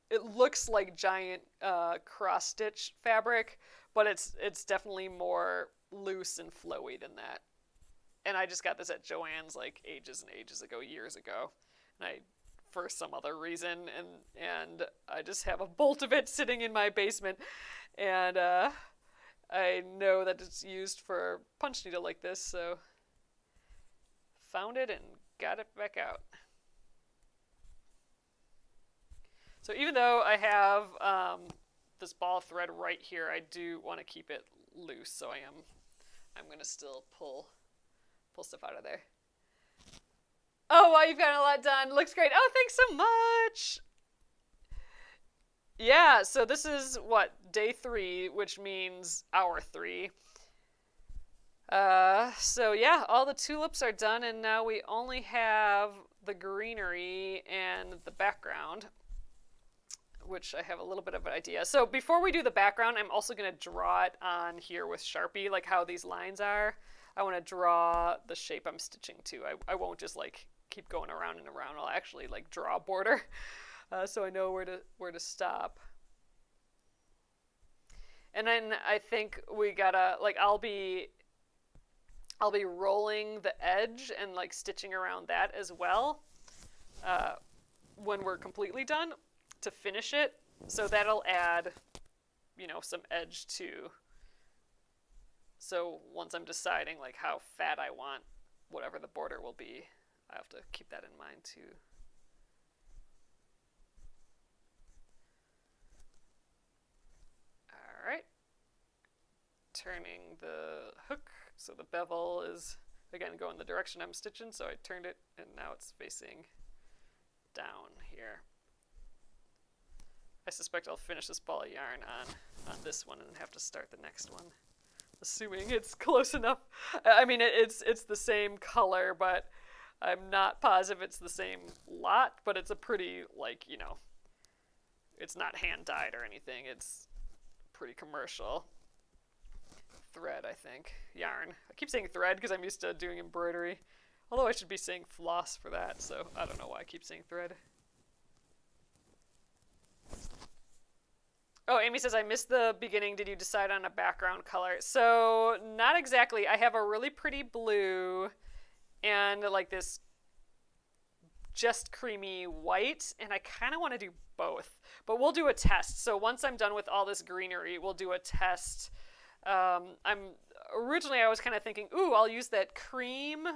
It looks like giant cross stitch fabric, but it's definitely more loose and flowy than that. And I just got this at Joann's like ages and ages ago, years ago. And I, for some other reason, and I just have a bolt of it sitting in my basement. And I know that it's used for punch needle like this, so found it and got it back out. So even though I have this ball of thread right here, I do want to keep it loose, so I'm going to still pull stuff out of there. Oh, wow, you've gotten a lot done. Looks great. Oh, thanks so much. Yeah, so this is what, day 3, which means hour 3. So yeah, all the tulips are done, and now we only have the greenery and the background, which I have a little bit of an idea. So before we do the background, I'm also going to draw it on here with Sharpie, like how these lines are. I want to draw the shape I'm stitching to. I won't just like keep going around and around. I'll actually like draw a border so I know where to stop. And then I think we gotta, like, I'll be rolling the edge and like stitching around that as well when we're completely done to finish it. So that'll add, you know, some edge too. So once I'm deciding like how fat I want whatever the border will be, I have to keep that in mind too. All right. Turning the hook so the bevel is again going the direction I'm stitching, so I turned it and now it's facing down here. I suspect I'll finish this ball of yarn on this one and have to start the next one, assuming it's close enough. I mean, it's the same color, but I'm not positive it's the same lot, but it's a pretty, like, you know, it's not hand dyed or anything. It's pretty commercial thread, I think. Yarn. I keep saying thread because I'm used to doing embroidery, although I should be saying floss for that, so I don't know why I keep saying thread. Oh, Amy says, I missed the beginning. Did you decide on a background color? So, not exactly. I have a really pretty blue and like this just creamy white, and I kind of want to do both. But we'll do a test. So once I'm done with all this greenery, we'll do a test. Originally I was kind of thinking, ooh, I'll use that cream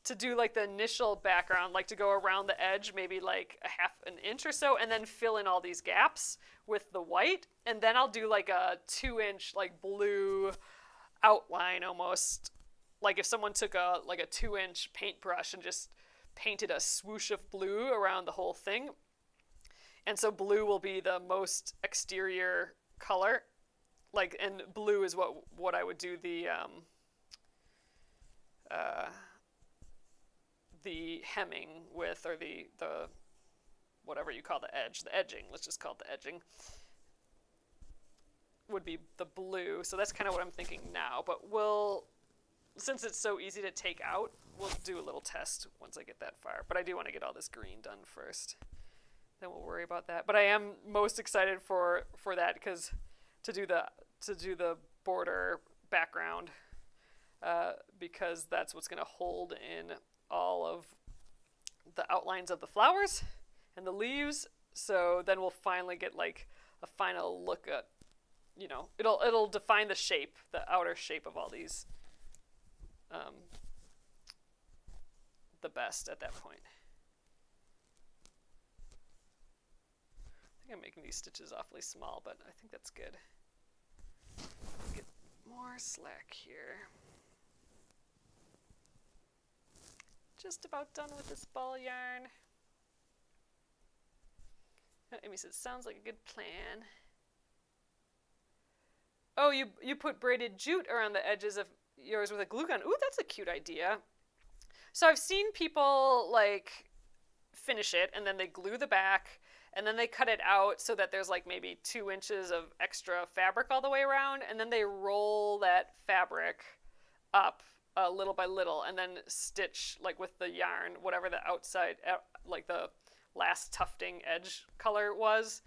to do like the initial background, like to go around the edge, maybe like a half an inch or so, and then fill in all these gaps with the white. And then I'll do like a 2-inch like blue outline almost. Like if someone took a 2-inch paintbrush and just painted a swoosh of blue around the whole thing. And so blue will be the most exterior color. Like, and blue is what I would do the hemming with, or the whatever you call the edge, the edging, let's just call it the edging, would be the blue. So that's kind of what I'm thinking now, but since it's so easy to take out, we'll do a little test once I get that far. But I do want to get all this green done first. Then we'll worry about that. But I am most excited for that, because to do the border background, because that's what's going to hold in all of the outlines of the flowers and the leaves. So then we'll finally get like a final look at, you know, it'll define the shape, the outer shape of all these the best at that point. I think I'm making these stitches awfully small, but I think that's good. Get more slack here. Just about done with this ball yarn. Amy says, sounds like a good plan. Oh, you put braided jute around the edges of yours with a glue gun. Ooh, that's a cute idea. So I've seen people like finish it and then they glue the back and then they cut it out so that there's like maybe 2 inches of extra fabric all the way around, and then they roll that fabric up little by little and then stitch like with the yarn, whatever the outside, like the last tufting edge color was,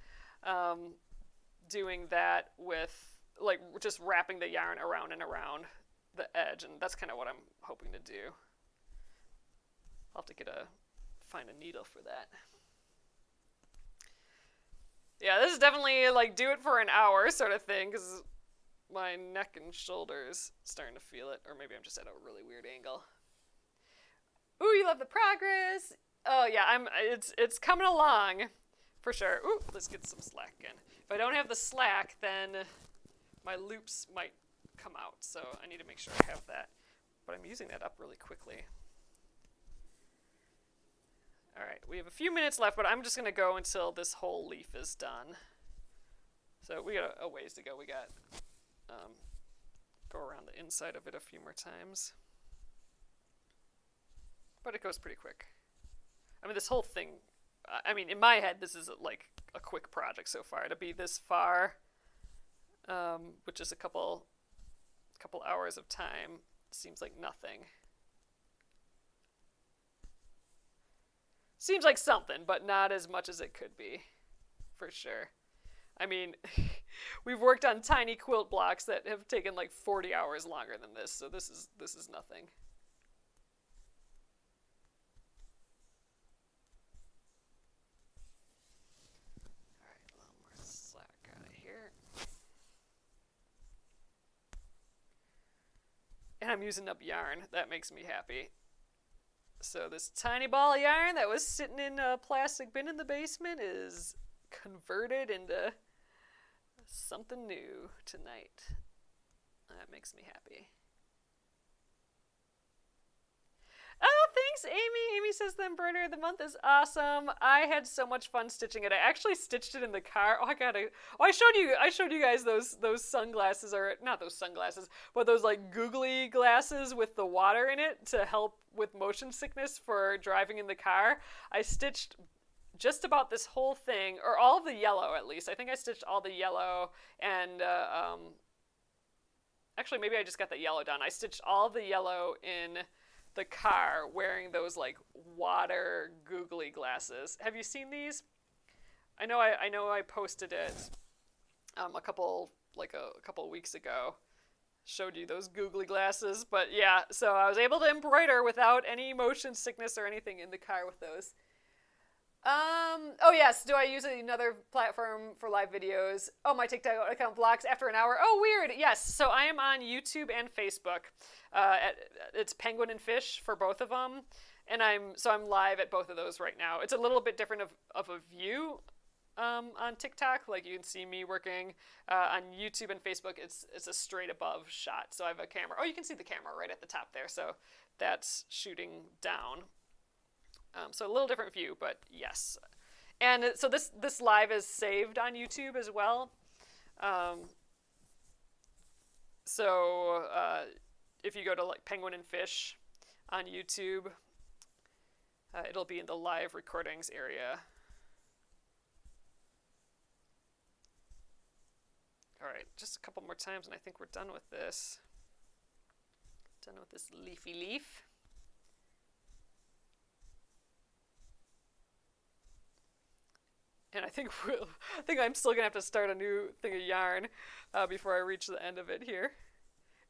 doing that with like just wrapping the yarn around and around the edge, and that's kind of what I'm hoping to do. I'll have to find a needle for that. Yeah, this is definitely like do it for an hour sort of thing, because my neck and shoulders starting to feel it, or maybe I'm just at a really weird angle. Ooh, you love the progress. Oh yeah, it's coming along for sure. Ooh, let's get some slack in. If I don't have the slack, then my loops might come out, so I need to make sure I have that. But I'm using that up really quickly. All right, we have a few minutes left, but I'm just going to go until this whole leaf is done. So we got a ways to go. We got go around the inside of it a few more times. But it goes pretty quick. I mean, this whole thing, I mean, in my head, this is like a quick project so far. To be this far, with just a couple hours of time, seems like nothing. Seems like something, but not as much as it could be, for sure. I mean, we've worked on tiny quilt blocks that have taken like 40 hours longer than this, so this is nothing. All right, a little more slack out of here. And I'm using up yarn. That makes me happy. So this tiny ball of yarn that was sitting in a plastic bin in the basement is converted into something new tonight. That makes me happy. Oh, thanks, Amy. Amy says the embroidery of the month is awesome. I had so much fun stitching it. I actually stitched it in the car. I showed you guys those sunglasses, or not those sunglasses, but those like googly glasses with the water in it to help with motion sickness for driving in the car. I stitched just about this whole thing, or all of the yellow at least. I think I stitched all the yellow, and actually maybe I just got the yellow done. I stitched all the yellow in the car wearing those like water googly glasses. Have you seen these? I know I posted it a couple weeks ago. Showed you those googly glasses, but yeah, so I was able to embroider without any motion sickness or anything in the car with those. Oh yes, do I use another platform for live videos? Oh, my TikTok account blocks after an hour. Oh, weird. Yes, so I am on YouTube and Facebook. It's Penguin and Fish for both of them, and I'm live at both of those right now. It's a little bit different of a view on TikTok. Like you can see me working. On YouTube and Facebook, it's a straight above shot. So I have a camera. Oh, you can see the camera right at the top there. So that's shooting down. So a little different view, but yes. And so this live is saved on YouTube as well. If you go to like Penguin and Fish on YouTube, it'll be in the live recordings area. All right, just a couple more times and I think we're done with this. Done with this leafy leaf. And I think I'm still gonna have to start a new thing of yarn before I reach the end of it here.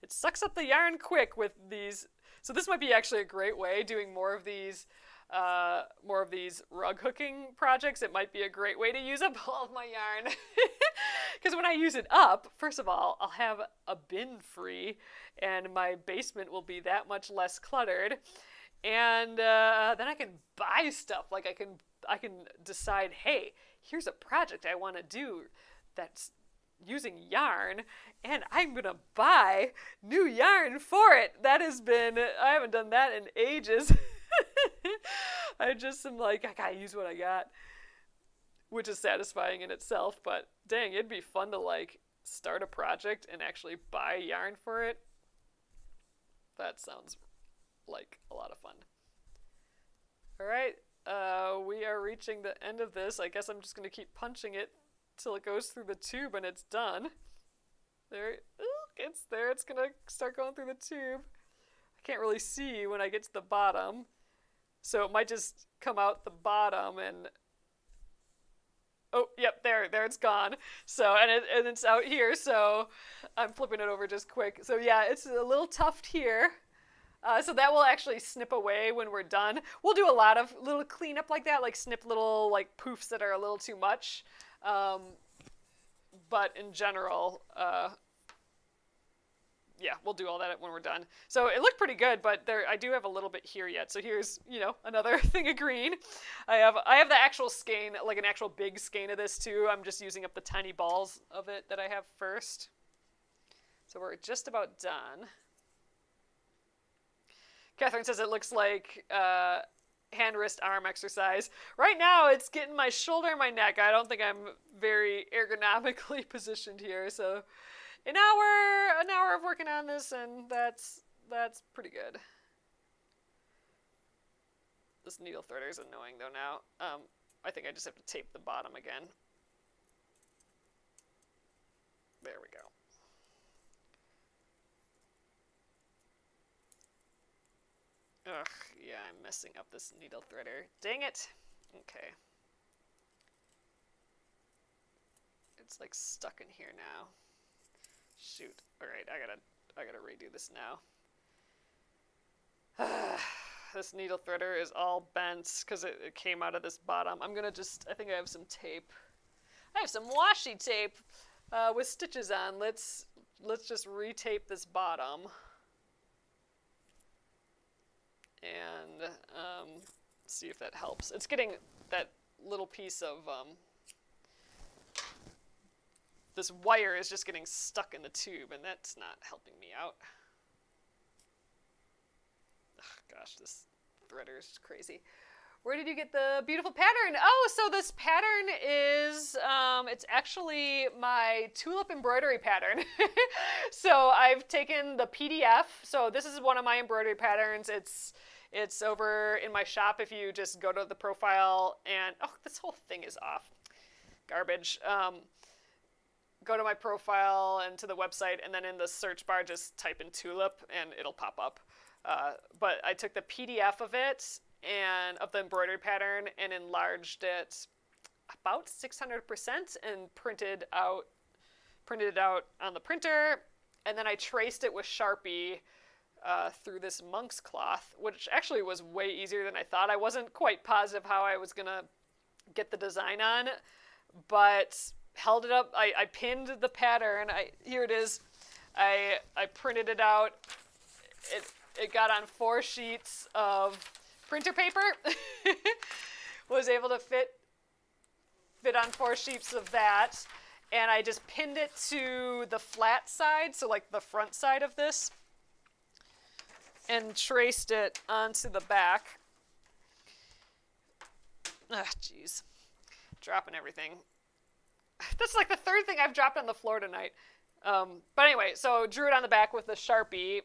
It sucks up the yarn quick with these. So this might be actually a great way, doing more of these rug hooking projects. It might be a great way to use up all of my yarn. Because when I use it up, first of all, I'll have a bin free, and my basement will be that much less cluttered. And then I can buy stuff. Like I can decide, hey, here's a project I want to do that's using yarn, and I'm going to buy new yarn for it. I haven't done that in ages. I just am like, I got to use what I got, which is satisfying in itself, but dang, it'd be fun to like start a project and actually buy yarn for it. That sounds like a lot of fun. All right. We are reaching the end of this. I guess I'm just going to keep punching it till it goes through the tube and it's done. There, it's there. It's going to start going through the tube. I can't really see when I get to the bottom, so it might just come out the bottom and... Oh, yep, there it's gone. So, and it's out here, so I'm flipping it over just quick. So yeah, it's a little tuft here. So that will actually snip away when we're done. We'll do a lot of little cleanup like that, like snip little like poofs that are a little too much. Um, but in general, yeah, we'll do all that when we're done. So it looked pretty good, but I do have a little bit here yet. So here's, another thing of green. I have the actual skein, like an actual big skein of this too. I'm just using up the tiny balls of it that I have first. So we're just about done. Catherine says it looks like hand, wrist, arm exercise. Right now, it's getting my shoulder and my neck. I don't think I'm very ergonomically positioned here. So, an hour of working on this, and that's pretty good. This needle threader is annoying though now. I think I just have to tape the bottom again. There we go. Ugh, yeah, I'm messing up this needle threader. Dang it. Okay. It's like stuck in here now. Shoot. Alright, I gotta redo this now. This needle threader is all bent because it came out of this bottom. I'm gonna I think I have some tape. I have some washi tape with stitches on. Let's just retape this bottom. And see if that helps. It's getting that little piece of this wire is just getting stuck in the tube, and that's not helping me out. Ugh, gosh, this threader is crazy. Where did you get the beautiful pattern? Oh, so this pattern is, it's actually my Tulip embroidery pattern. So I've taken the PDF. So this is one of my embroidery patterns. It's over in my shop if you just go to the profile and, oh, this whole thing is off. Garbage. Go to my profile and to the website, and then in the search bar, just type in Tulip, and it'll pop up. But I took the PDF of it, and of the embroidery pattern, and enlarged it about 600% and printed it out on the printer, and then I traced it with Sharpie through this monk's cloth, which actually was way easier than I thought. I wasn't quite positive how I was gonna get the design on, but held it up. I pinned the pattern. Here it is. I printed it out. It got on 4 sheets of printer paper. Was able to fit on 4 sheets of that, and I just pinned it to the flat side, so like the front side of this, and traced it onto the back. Ah, jeez. Dropping everything. That's like the 3rd thing I've dropped on the floor tonight. But anyway, so drew it on the back with a Sharpie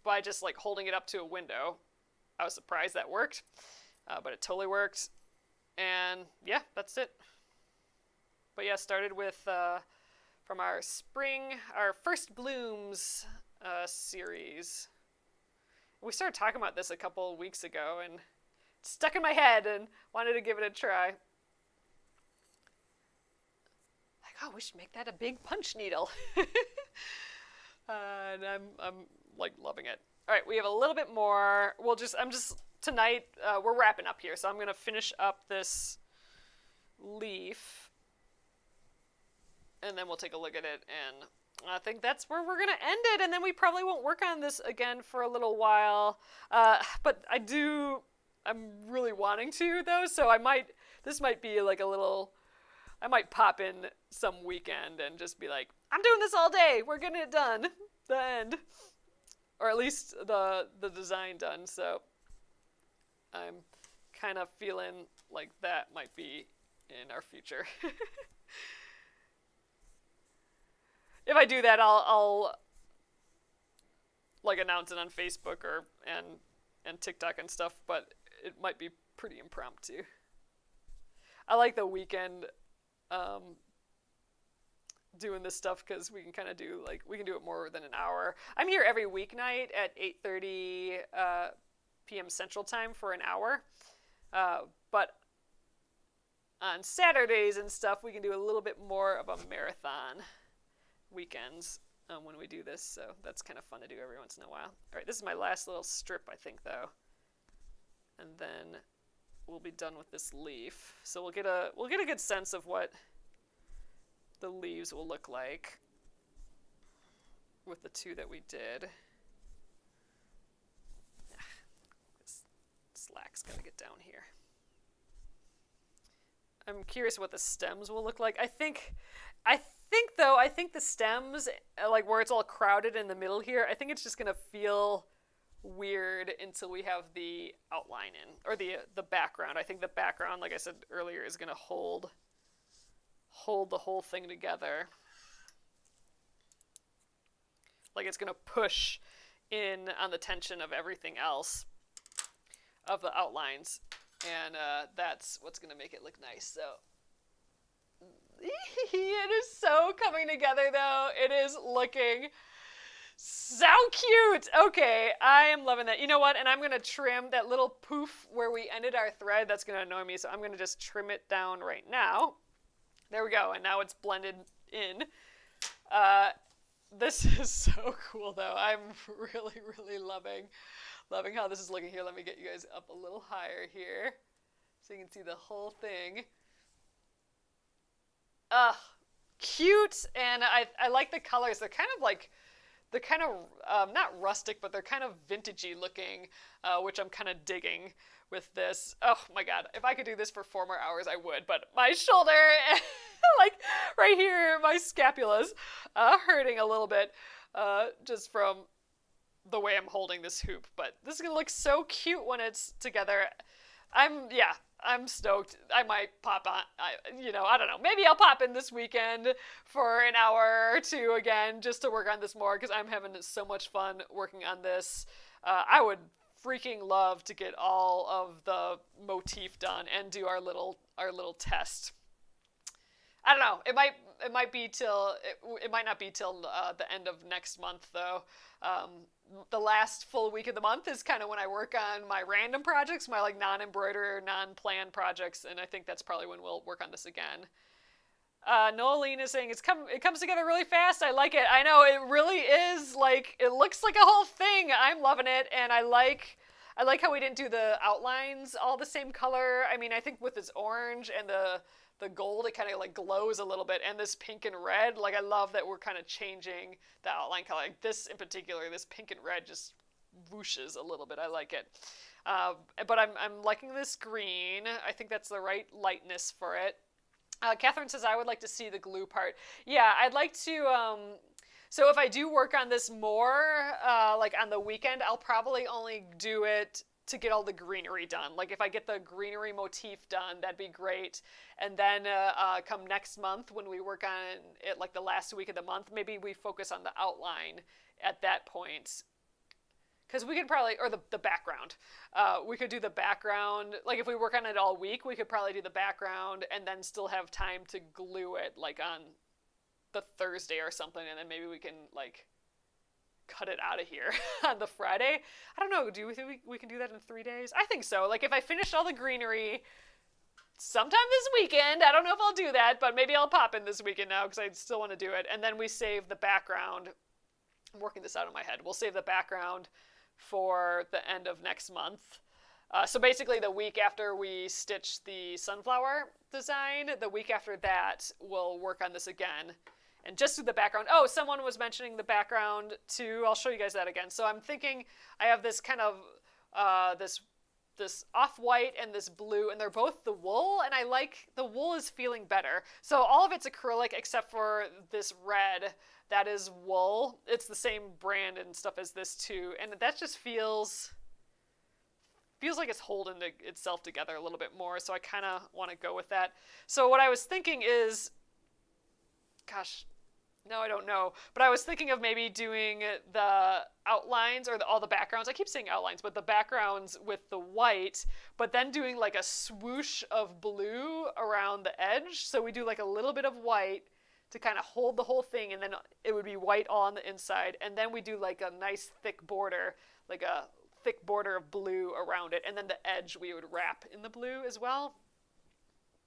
by just like holding it up to a window. I was surprised that worked, but it totally worked. And yeah, that's it. But yeah, started with from our first blooms series. We started talking about this a couple weeks ago, and it stuck in my head, and wanted to give it a try. Oh, we should make that a big punch needle. And I'm like loving it. All right, we have a little bit more. Tonight, we're wrapping up here, so I'm gonna finish up this leaf, and then we'll take a look at it, and I think that's where we're gonna end it, and then we probably won't work on this again for a little while. But I'm really wanting to though, so this might be like a little, I might pop in some weekend and just be like, I'm doing this all day. We're getting it done. The end. Or at least the design done. So I'm kind of feeling like that might be in our future. If I do that, I'll like announce it on Facebook and TikTok and stuff, but it might be pretty impromptu. I like the weekend doing this stuff because we can kind of do we can do it more than an hour. I'm here every weeknight at 8:30 p.m. Central Time for an hour, but on Saturdays and stuff, we can do a little bit more of a marathon weekends when we do this. So that's kind of fun to do every once in a while. All right, this is my last little strip, I think, though. And then we'll be done with this leaf. So we'll get a good sense of what the leaves will look like with the two that we did. This slack's gotta get down here. I'm curious what the stems will look like. I think the stems, like where it's all crowded in the middle here, I think it's just gonna feel weird until we have the outline in, or the background. I think the background, like I said earlier, is gonna hold the whole thing together. Like it's gonna push in on the tension of everything else, of the outlines, and that's what's gonna make it look nice. So it is so coming together, though. It is looking so cute. Okay, I am loving that. You know what? And I'm going to trim that little poof where we ended our thread. That's going to annoy me, so I'm going to just trim it down right now. There we go, and now it's blended in. This is so cool, though. I'm really, really loving how this is looking here. Let me get you guys up a little higher here so you can see the whole thing. Cute, and I like the colors. They're kind of not rustic, but they're kind of vintagey looking, which I'm kind of digging with this. Oh my god, if I could do this for 4 more hours, I would, but my shoulder, like right here, my scapula's hurting a little bit, just from the way I'm holding this hoop, but this is gonna look so cute when it's together. I'm stoked. I might pop on, I don't know. Maybe I'll pop in this weekend for an hour or two again just to work on this more, because I'm having so much fun working on this. I would freaking love to get all of the motif done and do our little test. I don't know. It might not be till the end of next month, though. The last full week of the month is kind of when I work on my random projects, my like non-embroider, non-planned projects, and I think that's probably when we'll work on this again. Noeline is saying it comes together really fast. I like it. I know, it really is, like, it looks like a whole thing. I'm loving it, and I like how we didn't do the outlines all the same color. I mean, I think with this orange and the gold, it kind of like glows a little bit, and this pink and red, like I love that we're kind of changing the outline color. Like this in particular, this pink and red just whooshes a little bit. I like it. But I'm liking this green. I think that's the right lightness for it. Catherine says, I would like to see the glue part. Yeah, I'd like to, so if I do work on this more, like on the weekend, I'll probably only do it to get all the greenery done. Like if I get the greenery motif done, that'd be great. And then come next month when we work on it, like the last week of the month, maybe we focus on the outline at that point. Because we could probably, or the background. We could do the background, like if we work on it all week, we could probably do the background and then still have time to glue it like on the Thursday or something, and then maybe we can like cut it out of here on the Friday. I don't know, do we think we can do that in 3 days? I think so. Like if I finished all the greenery sometime this weekend, I don't know if I'll do that, but maybe I'll pop in this weekend now because I still want to do it. And then we save the background. I'm working this out in my head. We'll save the background for the end of next month. So basically the week after we stitch the sunflower design, the week after that, we'll work on this again and just do the background. Oh, someone was mentioning the background too. I'll show you guys that again. So I'm thinking I have this kind of, this off-white and this blue, and they're both the wool, and I like, the wool is feeling better. So all of it's acrylic except for this red, that is wool. It's the same brand and stuff as this too, and that just feels like it's holding itself together a little bit more, so I kind of want to go with that. So what I was thinking is, gosh, no, I don't know, but I was thinking of maybe doing the outlines or all the backgrounds. I keep saying outlines, but the backgrounds with the white, but then doing like a swoosh of blue around the edge. So we do like a little bit of white to kind of hold the whole thing, and then it would be white all on the inside, and then we do like a nice thick border, like a thick border of blue around it, and then the edge we would wrap in the blue as well.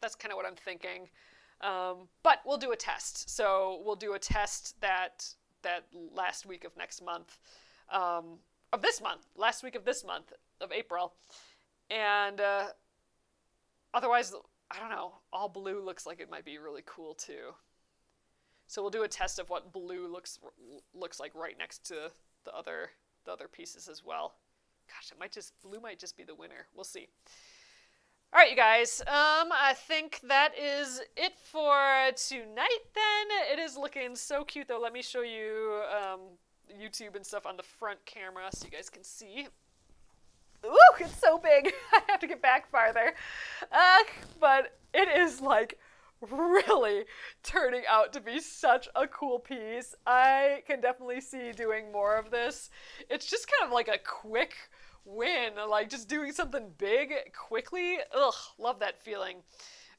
That's kind of what I'm thinking. But we'll do a test. So we'll do a test that last week of next month, of this month, last week of this month of April, and otherwise, I don't know. All blue looks like it might be really cool too. So we'll do a test of what blue looks like right next to the other pieces as well. Gosh, blue might just be the winner. We'll see. All right, you guys. I think that is it for tonight. Then it is looking so cute, though. Let me show you YouTube and stuff on the front camera so you guys can see. Ooh, it's so big. I have to get back farther. But it is like really turning out to be such a cool piece. I can definitely see doing more of this. It's just kind of like a quick win, like just doing something big quickly. Ugh, love that feeling.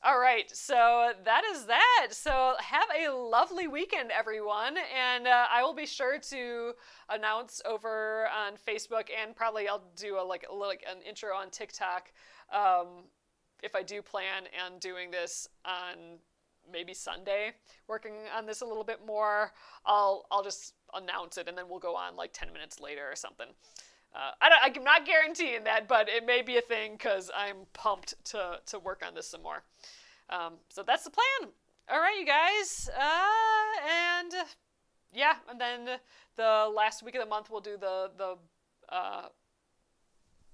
All right, so that is that. So have a lovely weekend, everyone, and I will be sure to announce over on Facebook, and probably I'll do an intro on TikTok if I do plan on doing this on maybe Sunday, working on this a little bit more. I'll just announce it, and then we'll go on like 10 minutes later or something. I'm not guaranteeing that, but it may be a thing because I'm pumped to work on this some more. So that's the plan. All right, you guys. And yeah, and then the last week of the month we'll do the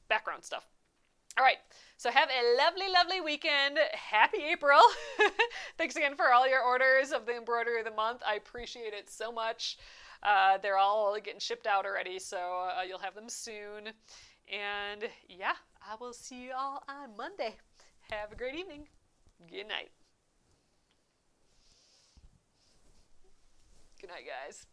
background stuff. All right, so have a lovely, lovely weekend. Happy April. Thanks again for all your orders of the embroidery of the month. I appreciate it so much. They're all getting shipped out already, so you'll have them soon. And yeah, I will see you all on Monday. Have a great evening. Good night. Good night, guys.